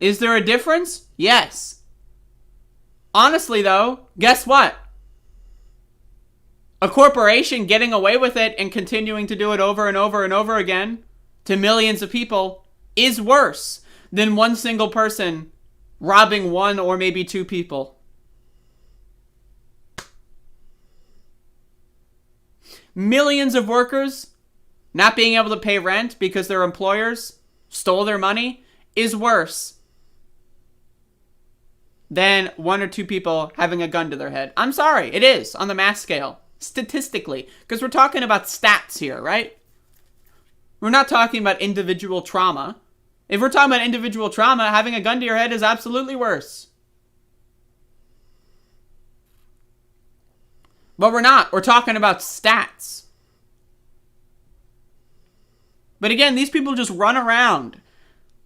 Is there a difference? Yes. Honestly, though, guess what? A corporation getting away with it and continuing to do it over and over and over again to millions of people is worse than one single person robbing one or maybe two people. Millions of workers not being able to pay rent because their employers stole their money is worse than one or two people having a gun to their head. I'm sorry, it is on the mass scale, statistically, because we're talking about stats here, right? We're not talking about individual trauma. If we're talking about individual trauma, having a gun to your head is absolutely worse. But we're not. We're talking about stats. But again, these people just run around,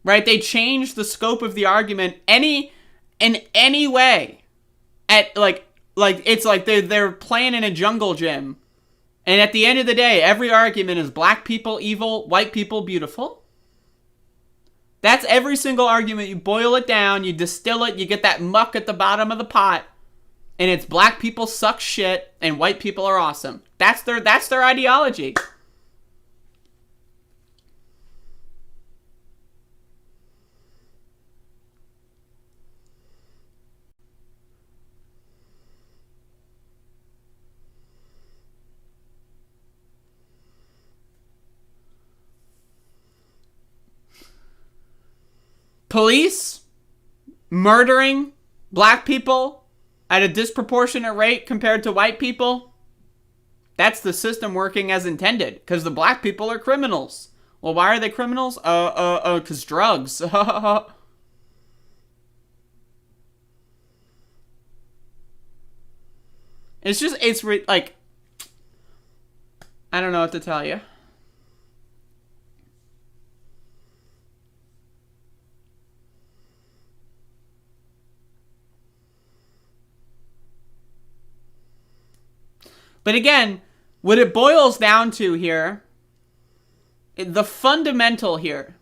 right? They change the scope of the argument in any way. At like it's like they're playing in a jungle gym. And at the end of the day, every argument is black people evil, white people beautiful. That's every single argument. You boil it down, you distill it, you get that muck at the bottom of the pot, and it's black people suck shit and white people are awesome. That's their ideology. Police murdering black people at a disproportionate rate compared to white people. That's the system working as intended, because the black people are criminals. Well, why are they criminals? Because drugs. It's like, I don't know what to tell you. But again, what it boils down to here, the fundamental here,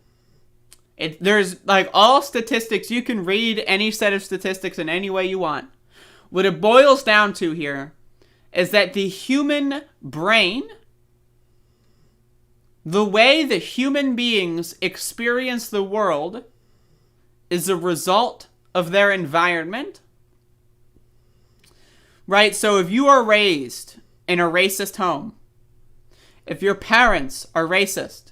there's like all statistics, you can read any set of statistics in any way you want. What it boils down to here is that the human brain, the way that human beings experience the world, is a result of their environment. Right? So if you are raised in a racist home, if your parents are racist,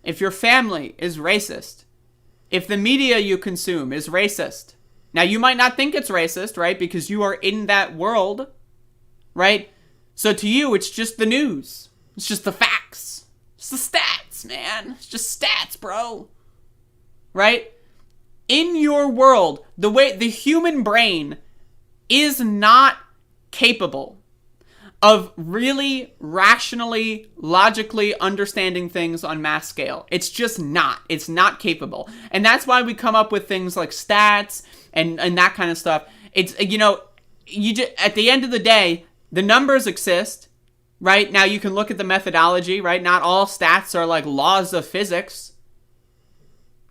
if your family is racist, if the media you consume is racist, now you might not think it's racist, right? Because you are in that world, right? So to you, it's just the news. It's just the facts. It's the stats, man. It's just stats, bro. Right? In your world, the human brain is not capable of really rationally, logically understanding things on mass scale. It's just not. It's not capable. And that's why we come up with things like stats and that kind of stuff. It's, you know, at the end of the day, the numbers exist, right? Now you can look at the methodology, right? Not all stats are like laws of physics.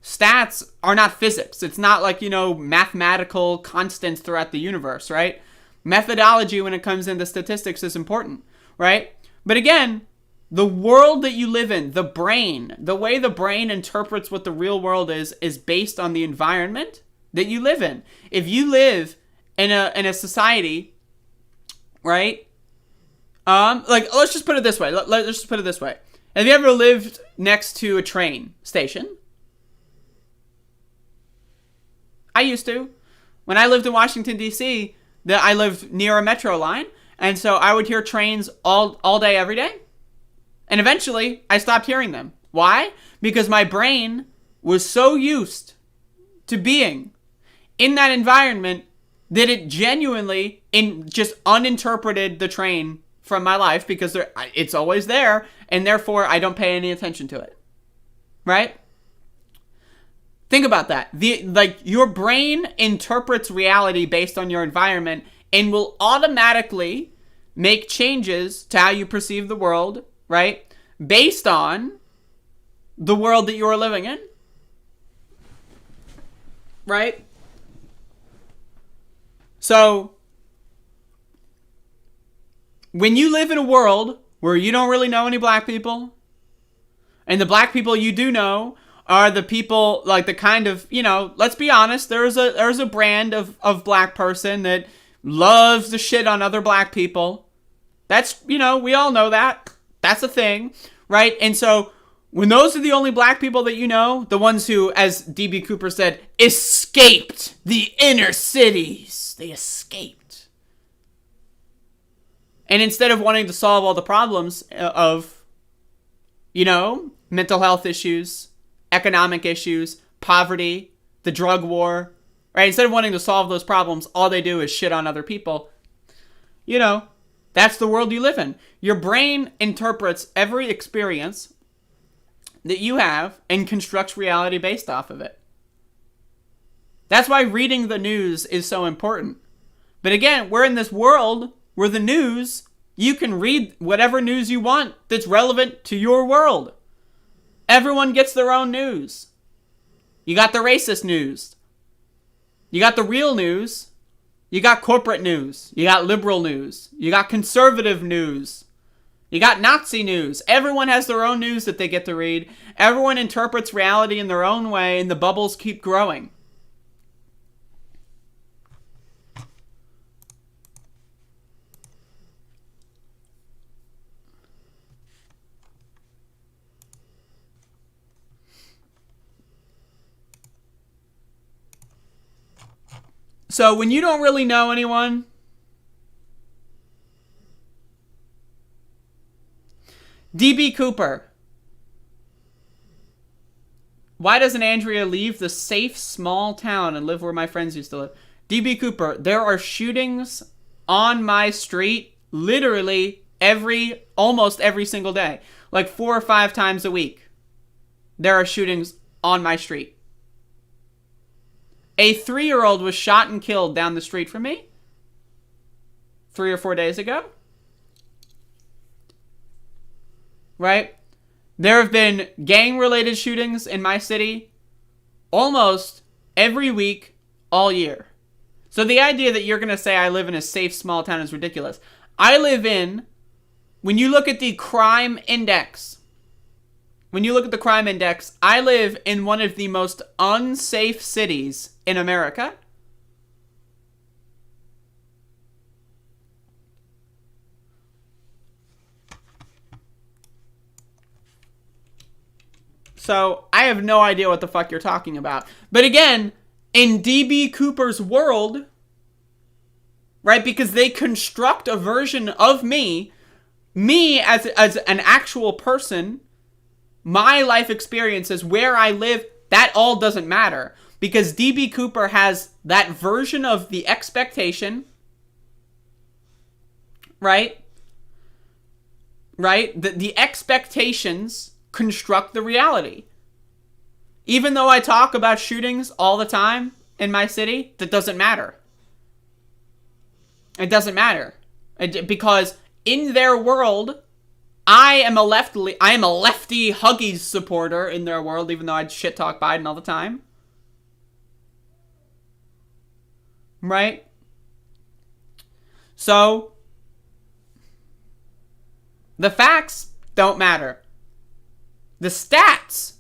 Stats are not physics. It's not like, you know, mathematical constants throughout the universe, right? Methodology when it comes into statistics is important, right? But again, the world that you live in, the brain, the way the brain interprets what the real world is based on the environment that you live in. If you live in a society, right? Like, let's just put it this way. Let's just put it this way. Have you ever lived next to a train station? I used to. When I lived in Washington, D.C., I lived near a metro line, and so I would hear trains all day, every day. And eventually, I stopped hearing them. Why? Because my brain was so used to being in that environment that it genuinely just uninterpreted the train from my life because it's always there, and therefore I don't pay any attention to it. Right? Think about that. Your brain interprets reality based on your environment and will automatically make changes to how you perceive the world, right? Based on the world that you're living in. Right? So, when you live in a world where you don't really know any black people, and the black people you do know are the people, like the kind of, let's be honest, there's a brand of black person that loves to shit on other black people. That's, we all know that. That's a thing, right? And so, when those are the only black people that you know, the ones who, as D.B. Cooper said, escaped the inner cities. They escaped. And instead of wanting to solve all the problems of, mental health issues, economic issues, poverty, the drug war, right? Instead of wanting to solve those problems, all they do is shit on other people. That's the world you live in. Your brain interprets every experience that you have and constructs reality based off of it. That's why reading the news is so important. But again, we're in this world where the news, you can read whatever news you want that's relevant to your world. Everyone gets their own news. You got the racist news. You got the real news. You got corporate news. You got liberal news. You got conservative news. You got Nazi news. Everyone has their own news that they get to read. Everyone interprets reality in their own way, and the bubbles keep growing. So when you don't really know anyone, D.B. Cooper. Why doesn't Andrea leave the safe small town and live where my friends used to live? D.B. Cooper, there are shootings on my street literally almost every single day. Like 4 or 5 times a week. There are shootings on my street. A 3-year-old was shot and killed down the street from me 3 or 4 days ago. Right? There have been gang-related shootings in my city almost every week, all year. So the idea that you're going to say I live in a safe small town is ridiculous. When you look at the crime index, I live in one of the most unsafe cities in America. So, I have no idea what the fuck you're talking about. But again, in D.B. Cooper's world, right, because they construct a version of me as an actual person, my life experiences, where I live, that all doesn't matter. Because D.B. Cooper has that version of the expectation, right? Right? The expectations construct the reality. Even though I talk about shootings all the time in my city, that doesn't matter. It doesn't matter. Because in their world, I am a lefty Huggies supporter in their world, even though I'd shit talk Biden all the time. Right? So, the facts don't matter. The stats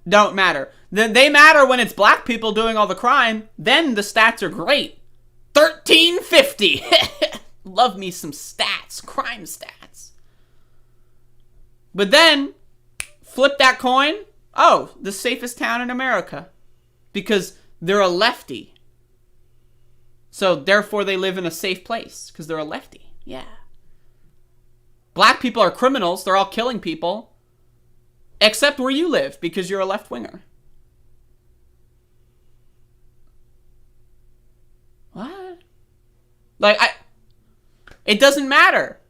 don't matter. They matter when it's black people doing all the crime. Then the stats are great. 1350. Love me some stats. Crime stats. But then, flip that coin. Oh, the safest town in America. Because they're a lefty. So, therefore, they live in a safe place. Because they're a lefty. Yeah. Black people are criminals. They're all killing people. Except where you live, because you're a left-winger. Like, it doesn't matter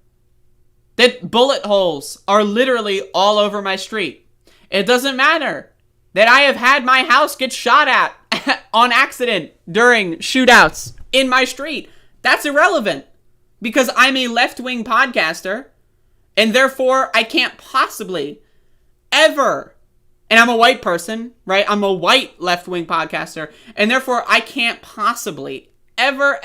that bullet holes are literally all over my street. It doesn't matter that I have had my house get shot at on accident during shootouts in my street. That's irrelevant because I'm a left-wing podcaster and therefore I can't possibly ever, and I'm a white person, right? I'm a white left-wing podcaster and therefore I can't possibly ever,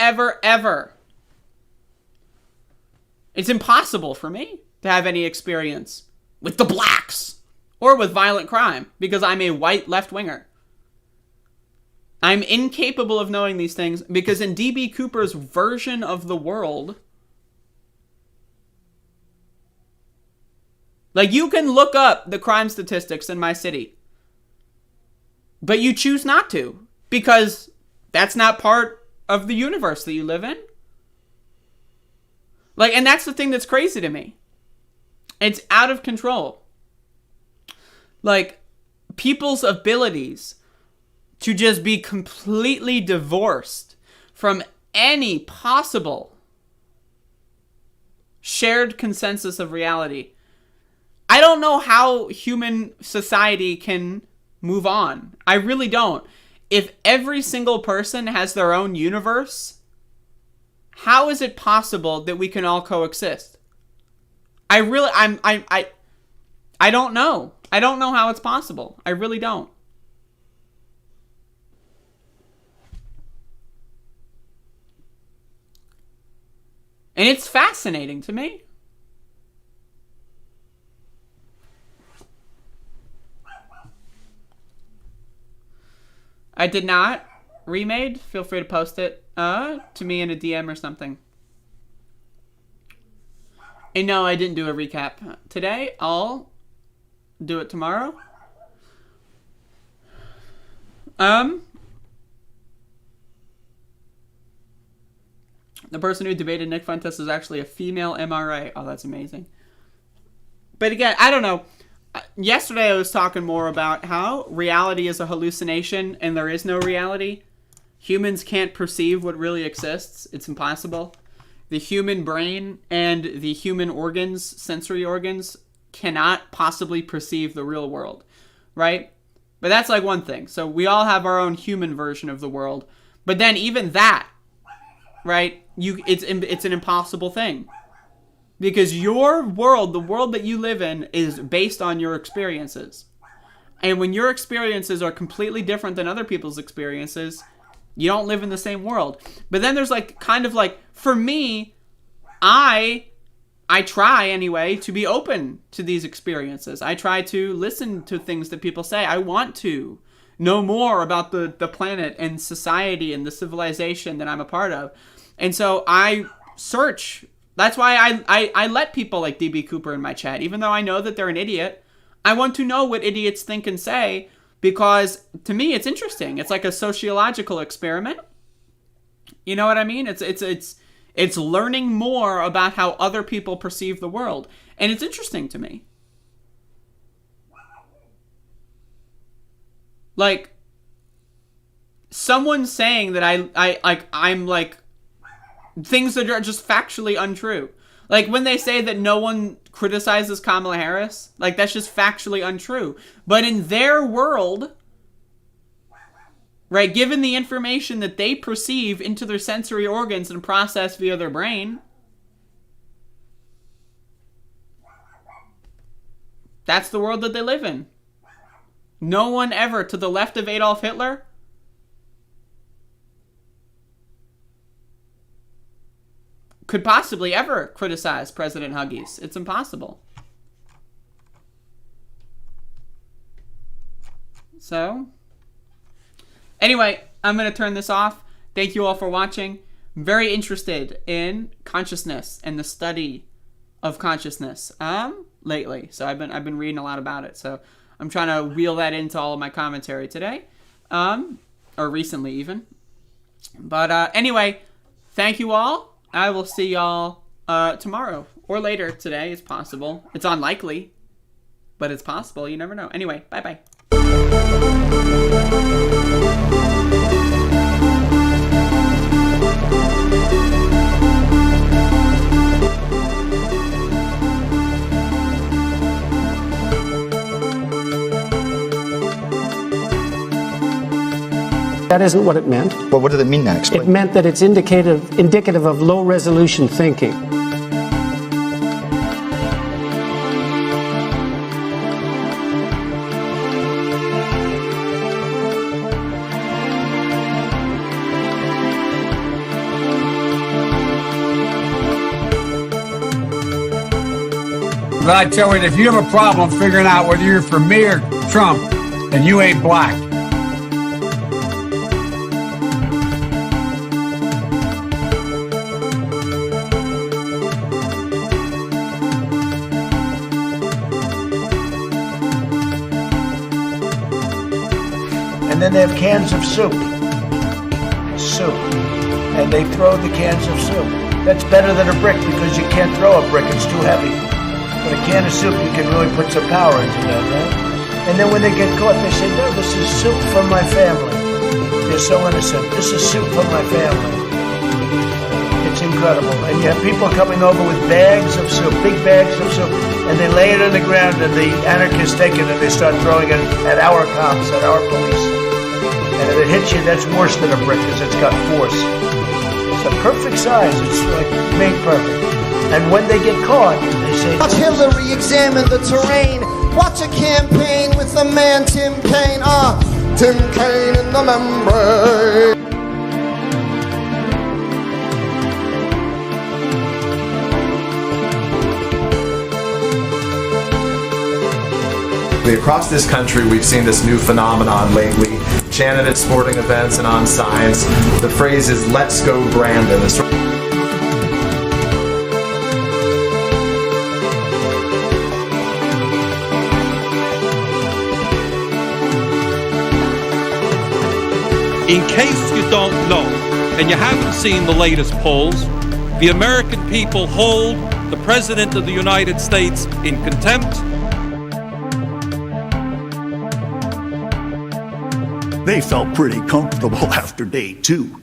it's impossible for me to have any experience with the blacks or with violent crime because I'm a white left-winger. I'm incapable of knowing these things because in D.B. Cooper's version of the world, like, you can look up the crime statistics in my city, but you choose not to because that's not part of the universe that you live in. Like, and that's the thing that's crazy to me. It's out of control. Like, people's abilities to just be completely divorced from any possible shared consensus of reality. I don't know how human society can move on. I really don't. If every single person has their own universe, how is it possible that we can all coexist? I don't know. I don't know how it's possible. I really don't. And it's fascinating to me. I did not. Remade? Feel free to post it to me in a DM or something. And no, I didn't do a recap today. I'll do it tomorrow. The person who debated Nick Fuentes is actually a female MRA. Oh, that's amazing. But again, I don't know. Yesterday I was talking more about how reality is a hallucination and there is no reality. Humans can't perceive what really exists. It's impossible. The human brain and the human organs, sensory organs, cannot possibly perceive the real world, right? But that's like one thing. So we all have our own human version of the world. But then even that, right? It's an impossible thing. Because your world, the world that you live in, is based on your experiences. And when your experiences are completely different than other people's experiences, you don't live in the same world. But then there's like, kind of like, for me, I try anyway to be open to these experiences. I try to listen to things that people say. I want to know more about the planet and society and the civilization that I'm a part of. And so I search. That's why I let people like DB Cooper in my chat, even though I know that they're an idiot. I want to know what idiots think and say because to me it's interesting. It's like a sociological experiment. You know what I mean? It's learning more about how other people perceive the world, and it's interesting to me. Like someone saying that I'm like things that are just factually untrue. Like when they say that no one criticizes Kamala Harris, like that's just factually untrue. But in their world, right, given the information that they perceive into their sensory organs and process via their brain, that's the world that they live in. No one ever to the left of Adolf Hitler could possibly ever criticize President Huggies. It's impossible. So, anyway, I'm going to turn this off. Thank you all for watching. I'm very interested in consciousness and the study of consciousness lately. So I've been reading a lot about it. So I'm trying to wheel that into all of my commentary today, or recently even. But anyway, thank you all. I will see y'all tomorrow or later today. It's possible. It's unlikely, but it's possible. You never know. Anyway, bye-bye. that isn't what it meant. Well, what did it mean now? Explain. It meant that it's indicative of low-resolution thinking. But I tell you, if you have a problem figuring out whether you're for me or Trump, then you ain't black. And then they have cans of soup. And they throw the cans of soup. That's better than a brick because you can't throw a brick, it's too heavy. But a can of soup, you can really put some power into that, right? And then when they get caught, they say, no, this is soup from my family. They're so innocent. This is soup from my family. It's incredible. And you have people coming over with bags of soup, big bags of soup, and they lay it on the ground, and the anarchists take it and they start throwing it at our cops, at our police. And if it hits you, that's worse than a brick because it's got force. It's a perfect size. It's like made perfect. And when they get caught, they say, watch Hillary examine the terrain. Watch a campaign with the man Tim Kaine. Tim Kaine in the membrane. Across this country, we've seen this new phenomenon lately, chanted at sporting events and on signs. The phrase is, let's go Brandon. In case you don't know, and you haven't seen the latest polls, the American people hold the President of the United States in contempt. They felt pretty comfortable after day 2.